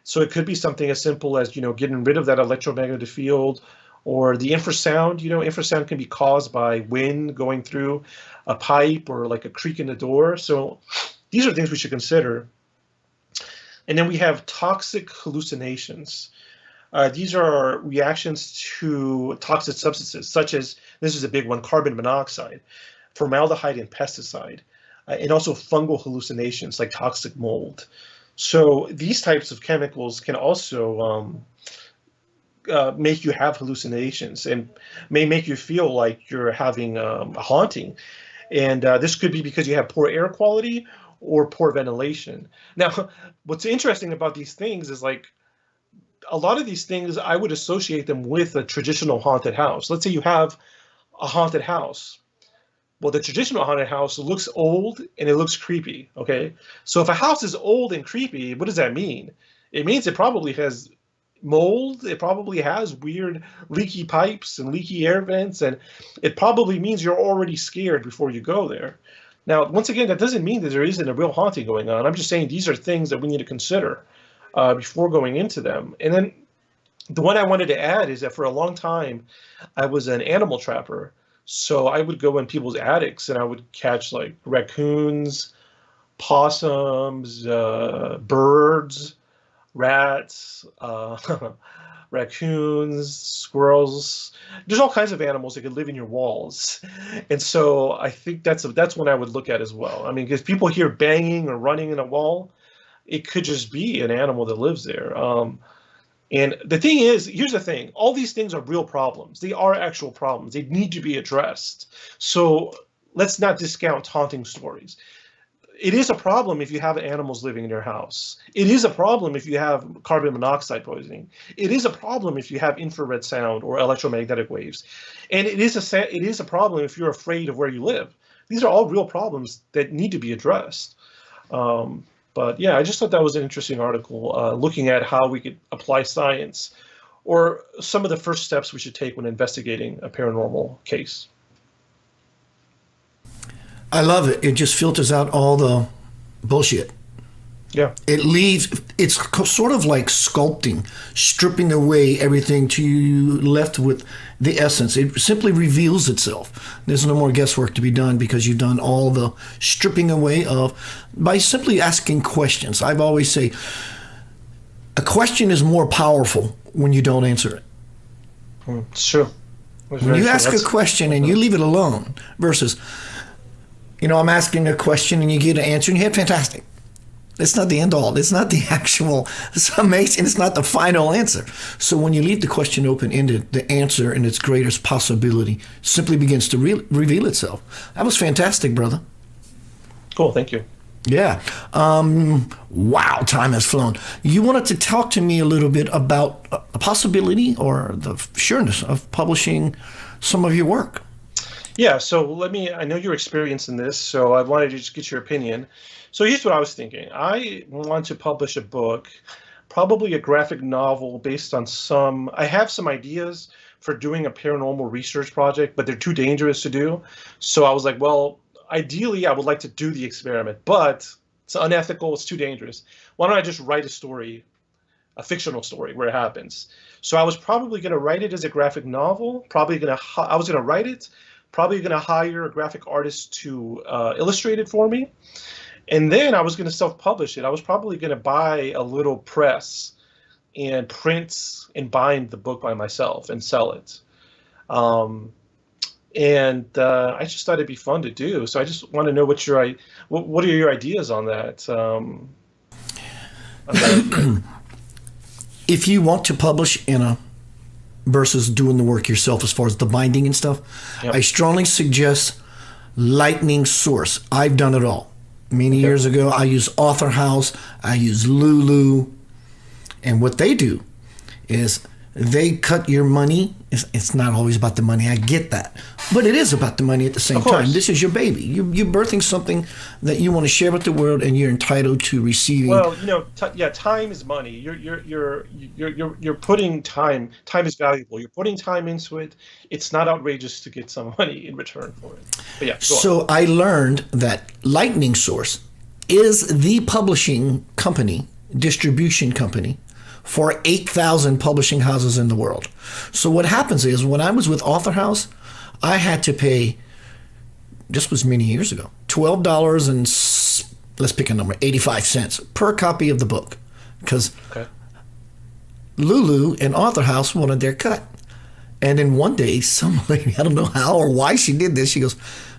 So it could be something as simple as, getting rid of that electromagnetic field, or the infrasound. Infrasound can be caused by wind going through a pipe or like a creak in the door. So these are things we should consider. And then we have toxic hallucinations. These are reactions to toxic substances, such as, this is a big one, carbon monoxide, formaldehyde, and pesticide, and also fungal hallucinations like toxic mold. So these types of chemicals can also make you have hallucinations and may make you feel like you're having a haunting. And this could be because you have poor air quality or poor ventilation. Now, what's interesting about these things is like, a lot of these things, I would associate them with a traditional haunted house. Let's say you have a haunted house. Well, the traditional haunted house looks old and it looks creepy, okay? So if a house is old and creepy, what does that mean? It means it probably has mold, it probably has weird leaky pipes and leaky air vents, and it probably means you're already scared before you go there. Now, once again, that doesn't mean that there isn't a real haunting going on. I'm just saying these are things that we need to consider before going into them. And then the one I wanted to add is that for a long time, I was an animal trapper. So I would go in people's attics and I would catch like raccoons, possums, birds, rats, raccoons, squirrels. There's all kinds of animals that could live in your walls. And so I think that's one I would look at as well. I mean, because people hear banging or running in a wall, it could just be an animal that lives there. And the thing is, here's the thing, all these things are real problems. They are actual problems. They need to be addressed. So let's not discount haunting stories. It is a problem if you have animals living in your house. It is a problem if you have carbon monoxide poisoning. It is a problem if you have infrared sound or electromagnetic waves. And it is a problem if you're afraid of where you live. These are all real problems that need to be addressed. But yeah, I just thought that was an interesting article, looking at how we could apply science or some of the first steps we should take when investigating a paranormal case. I love it. It just filters out all the bullshit. Yeah. It leaves, it's sort of like sculpting, stripping away everything to you left with the essence. It simply reveals itself. There's no more guesswork to be done because you've done all the stripping away of by simply asking questions. I've always say a question is more powerful when you don't answer it. It's true. When you ask a question and you leave it alone versus, I'm asking a question and you get an answer and you hit fantastic. It's not the end all. It's not the actual summation. It's not the final answer. So when you leave the question open-ended, the answer and its greatest possibility simply begins to reveal itself. That was fantastic, brother. Cool. Thank you. Yeah. Wow, time has flown. You wanted to talk to me a little bit about a possibility or the sureness of publishing some of your work. Yeah, so I know you're experienced in this, so I wanted to just get your opinion. So here's what I was thinking. I want to publish a book, probably a graphic novel based on I have some ideas for doing a paranormal research project, but they're too dangerous to do. So I was like, well, ideally I would like to do the experiment, but it's unethical, it's too dangerous. Why don't I just write a story, a fictional story where it happens? So I was probably going to write it as a graphic novel, probably going to hire a graphic artist to illustrate it for me. And then I was going to self-publish it. I was probably going to buy a little press and print and bind the book by myself and sell it. I just thought it'd be fun to do. So I just want to know what are your ideas on that? If you want to publish versus doing the work yourself as far as the binding and stuff, yep. I strongly suggest lightning source. I've done it all. Many years ago, I used Author House, I used Lulu, and what they do is they cut your money. It's not always about the money, I get that, but it is about the money at the same time. This is your baby. You're birthing something that you want to share with the world, and you're entitled to receiving. Well, time is money. You're putting time. Time is valuable. You're putting time into it. It's not outrageous to get some money in return for it. But yeah. So I learned that Lightning Source is the publishing company, distribution company, for 8,000 publishing houses in the world. So what happens is when I was with Author House, I had to pay, this was many years ago, $12 and let's pick a number, 85 cents per copy of the book, because Lulu and Author House wanted their cut. And then one day, some lady, I don't know how or why she did this, she goes,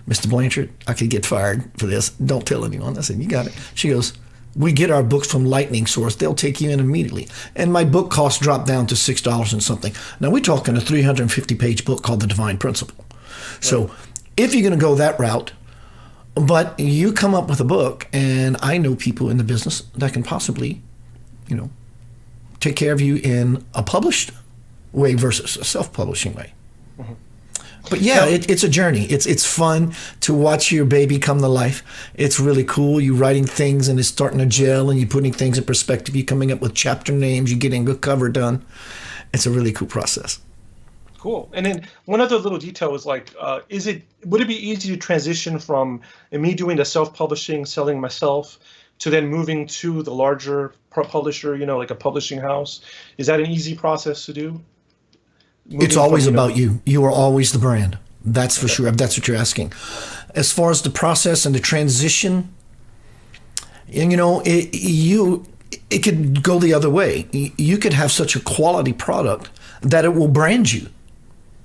Mr. Blanchard, I could get fired for this. Don't tell anyone. I said, you got it. She goes, we get our books from Lightning Source. They'll take you in immediately. And my book cost dropped down to $6 and something. Now we're talking a 350-page book called The Divine Principle. So if you're going to go that route, but you come up with a book, and I know people in the business that can possibly, take care of you in a published way versus a self-publishing way. Mm-hmm. But yeah, it's a journey. It's fun to watch your baby come to life. It's really cool. You're writing things and it's starting to gel, and you're putting things in perspective. You're coming up with chapter names. You're getting a good cover done. It's a really cool process. Cool. And then one other little detail was like, would it be easy to transition from me doing the self-publishing, selling myself, to then moving to the larger publisher, like a publishing house? Is that an easy process to do? It's always about you. You are always the brand. That's for sure. If that's what you're asking. As far as the process and the transition, and it could go the other way. You could have such a quality product that it will brand you.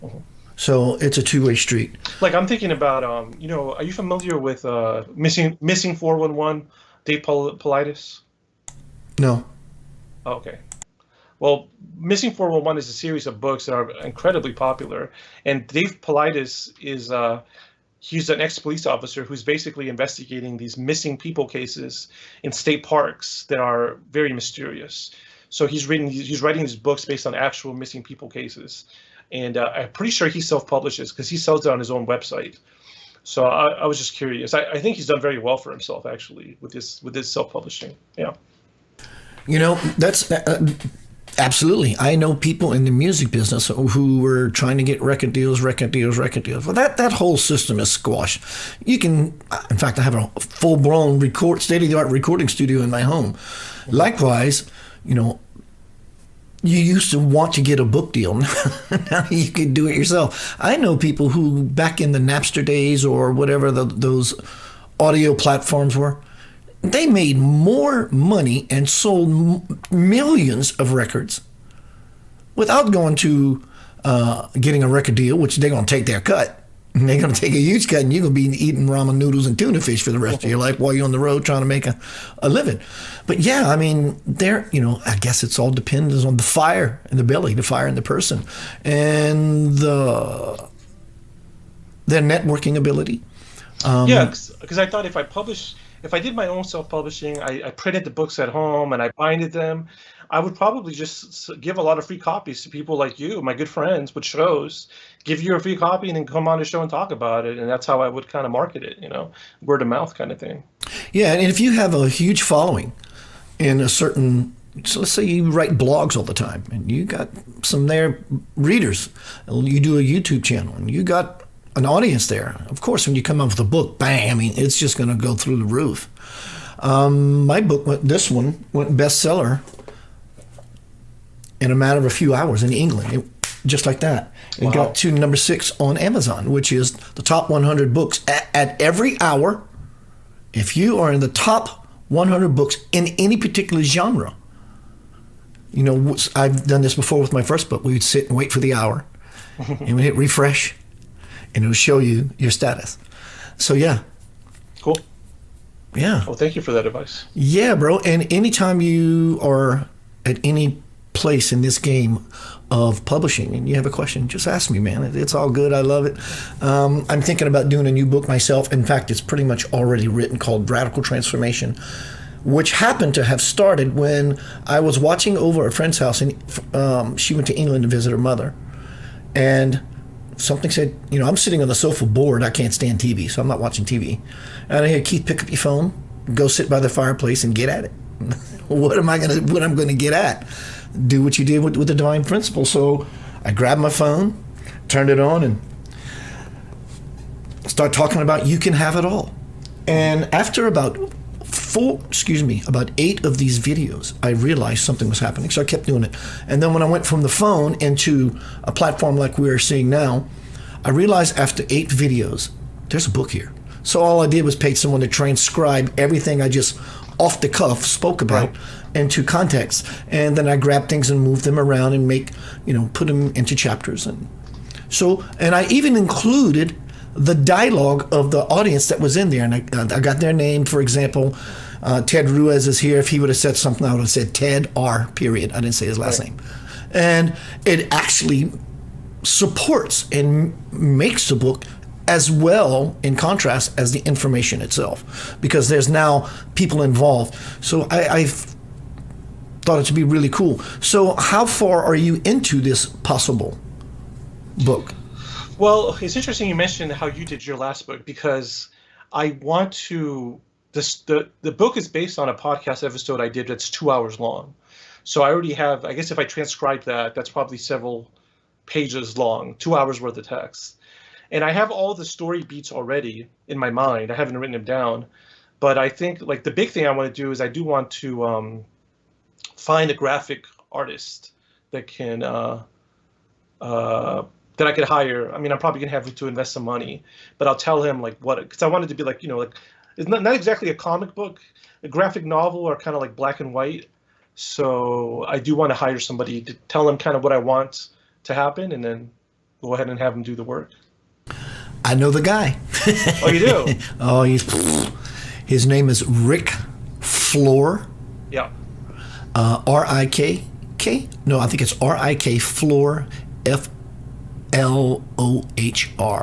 Mm-hmm. So it's a two-way street. Like I'm thinking about, are you familiar with Missing 411, Dave Paulides? No. Okay. Well, Missing 411 is a series of books that are incredibly popular, and Dave Paulides is he's an ex-police officer who's basically investigating these missing people cases in state parks that are very mysterious. So he's writing these books based on actual missing people cases, and I'm pretty sure he self-publishes because he sells it on his own website. So I was just curious. I think he's done very well for himself actually with this self-publishing. Yeah. That's absolutely. I know people in the music business who were trying to get record deals. Well, that whole system is squashed. You can, in fact, I have a full-blown state-of-the-art recording studio in my home. Likewise, you used to want to get a book deal. Now you can do it yourself. I know people who, back in the Napster days or whatever those audio platforms were, they made more money and sold millions of records without going to getting a record deal, which they're going to take their cut. And they're going to take a huge cut, and you're going to be eating ramen noodles and tuna fish for the rest of your life while you're on the road trying to make a living. But yeah, I mean, I guess it's all depends on the fire in the belly, the fire in the person, and their networking ability. Yeah, because I thought if I did my own self-publishing, I printed the books at home and I binded them, I would probably just give a lot of free copies to people like you, my good friends with shows, give you a free copy and then come on the show and talk about it. And that's how I would kind of market it, word of mouth kind of thing. Yeah, and if you have a huge following in a certain, so let's say you write blogs all the time and you got some there readers, you do a YouTube channel and you got an audience there. Of course, when you come up with a book, bang, I mean, it's just going to go through the roof. My book, this one, went bestseller in a matter of a few hours in England, just like that. It Wow. got to number 6 on Amazon, which is the top 100 books at every hour. If you are in the top 100 books in any particular genre, I've done this before with my first book. We would sit and wait for the hour, and we'd hit refresh, and it'll show you your status. So yeah. Cool. Yeah. Well, thank you for that advice. Yeah, bro. And anytime you are at any place in this game of publishing and you have a question, just ask me, man. It's all good. I love it. I'm thinking about doing a new book myself. In fact, it's pretty much already written, called Radical Transformation, which happened to have started when I was watching over a friend's house, and she went to England to visit her mother. And something said, I'm sitting on the sofa bored. I can't stand TV, so I'm not watching TV. And I hear, Keith, pick up your phone, go sit by the fireplace and get at it. What am going to get at? Do what you did with the Divine Principle. So I grabbed my phone, turned it on, and start talking about you can have it all. And after about 8 of these videos, I realized something was happening. So I kept doing it. And then when I went from the phone into a platform like we're seeing now, I realized after 8 videos, there's a book here. So all I did was pay someone to transcribe everything I just off the cuff spoke about into context. And then I grabbed things and moved them around and put them into chapters. And I even included the dialogue of the audience that was in there. And I got their name, for example. Ted Ruiz is here. If he would have said something, I would have said Ted R. period. I didn't say his last name. And it actually supports and makes the book as well in contrast as the information itself, because there's now people involved. So I thought it to be really cool. So how far are you into this possible book? Well, it's interesting you mentioned how you did your last book, because I want to. The book is based on a podcast episode I did that's 2 hours long. So I already have, I guess if I transcribe that, that's probably several pages long, 2 hours worth of text. And I have all the story beats already in my mind. I haven't written them down. But I think like the big thing I want to do is I do want to find a graphic artist that can that I could hire. I mean, I'm probably gonna have to invest some money, but I'll tell him like what, because I want it to be like, it's not exactly a comic book. A graphic novel are kind of like black and white. So I do want to hire somebody to tell them kind of what I want to happen, and then go ahead and have them do the work. I know the guy. Oh, you do? Oh, his name is Rick Floor. Yeah. RIK R-I-K? No, I think it's R-I-K, Floor, F-L-O-H-R.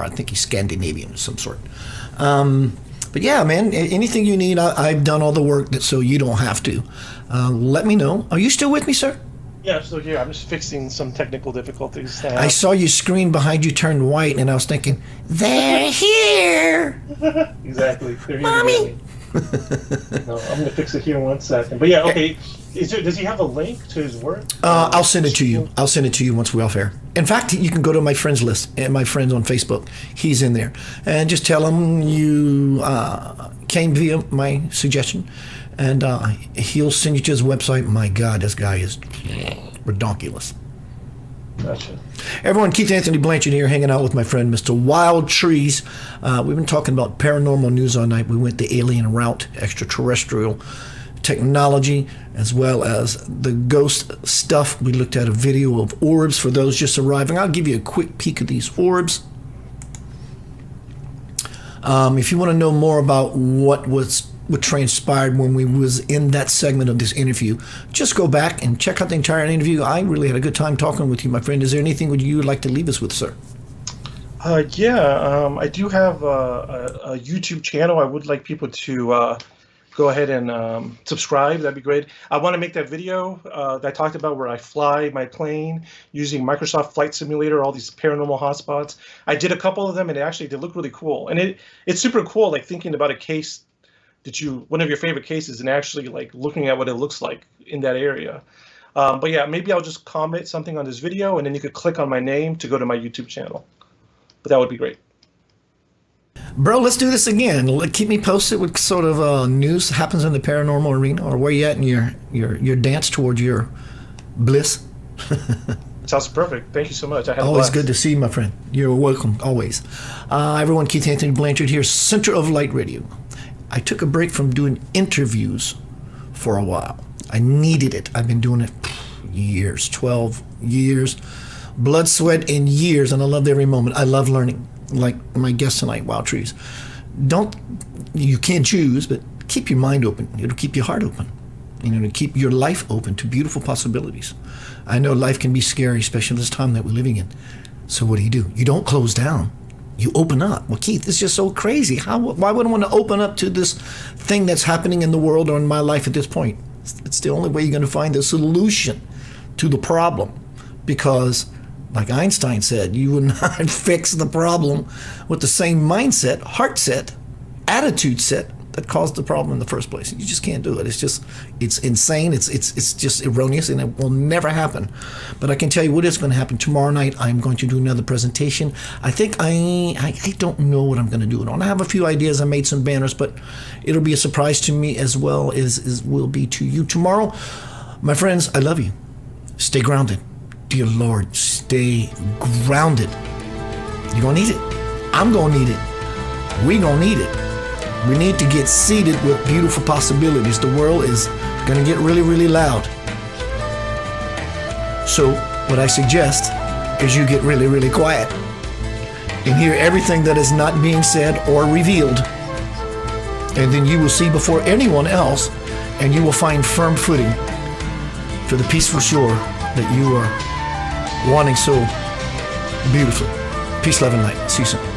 I think he's Scandinavian of some sort. But yeah, man, anything you need, I've done all the work so you don't have to. Let me know. Are you still with me, sir? Yeah, I'm still here. I'm just fixing some technical difficulties. I saw your screen behind you turn white, and I was thinking, they're here. Exactly. They're here. Mommy. No, I'm going to fix it here in 1 second. But yeah, okay. Does he have a link to his work? I'll send it to you. I'll send it to you once we're off air. In fact, you can go to my friends list and my friends on Facebook. He's in there. And just tell him you came via my suggestion. And he'll send you to his website. My God, this guy is redonkulous. Gotcha. Everyone, Keith Anthony Blanchard here, hanging out with my friend Mr. Wild Trees. We've been talking about paranormal news all night. We went the alien route, extraterrestrial technology, as well as the ghost stuff. We looked at a video of orbs for those just arriving. I'll give you a quick peek of these orbs. If you want to know more about what transpired when we was in that segment of this interview, just go back and check out the entire interview. I really had a good time talking with you, my friend. Is there anything you would like to leave us with, sir? I do have a YouTube channel. I would like people to go ahead and subscribe. That'd be great. I want to make that video that I talked about where I fly my plane using Microsoft Flight Simulator, all these paranormal hotspots. I did a couple of them, and they look really cool. And it's super cool, like thinking about a case one of your favorite cases, and actually like looking at what it looks like in that area. But yeah, maybe I'll just comment something on this video, and then you could click on my name to go to my YouTube channel. But that would be great. Bro, let's do this again. Keep me posted with sort of news happens in the paranormal arena, or where you at in your dance towards your bliss. Sounds perfect. Thank you so much. Always good to see you, my friend. You're welcome, always. Everyone, Keith Anthony Blanchard here, Center of Light Radio. I took a break from doing interviews for a while. I needed it. I've been doing it years, 12 years, blood, sweat, and years, and I loved every moment. I love learning, like my guest tonight, Wild Trees. You can't choose, but keep your mind open. It'll keep your heart open. To keep your life open to beautiful possibilities. I know life can be scary, especially this time that we're living in. So what do? You don't close down. You open up. Well, Keith, it's just so crazy. Why would I want to open up to this thing that's happening in the world or in my life at this point? It's the only way you're going to find a solution to the problem. Because, like Einstein said, you would not fix the problem with the same mindset, heart set, attitude set that caused the problem in the first place. You just can't do it. It's insane. It's just erroneous, and it will never happen. But I can tell you what is going to happen tomorrow night. I'm going to do another presentation. I think I don't know what I'm going to do. I have a few ideas. I made some banners, but it'll be a surprise to me as well as will be to you tomorrow. My friends, I love you. Stay grounded. Dear Lord, stay grounded. You're going to need it. I'm going to need it. We're going to need it. We need to get seated with beautiful possibilities. The world is going to get really, really loud. So what I suggest is you get really, really quiet and hear everything that is not being said or revealed. And then you will see before anyone else, and you will find firm footing for the peaceful shore that you are wanting so beautifully. Peace, love, and light. See you soon.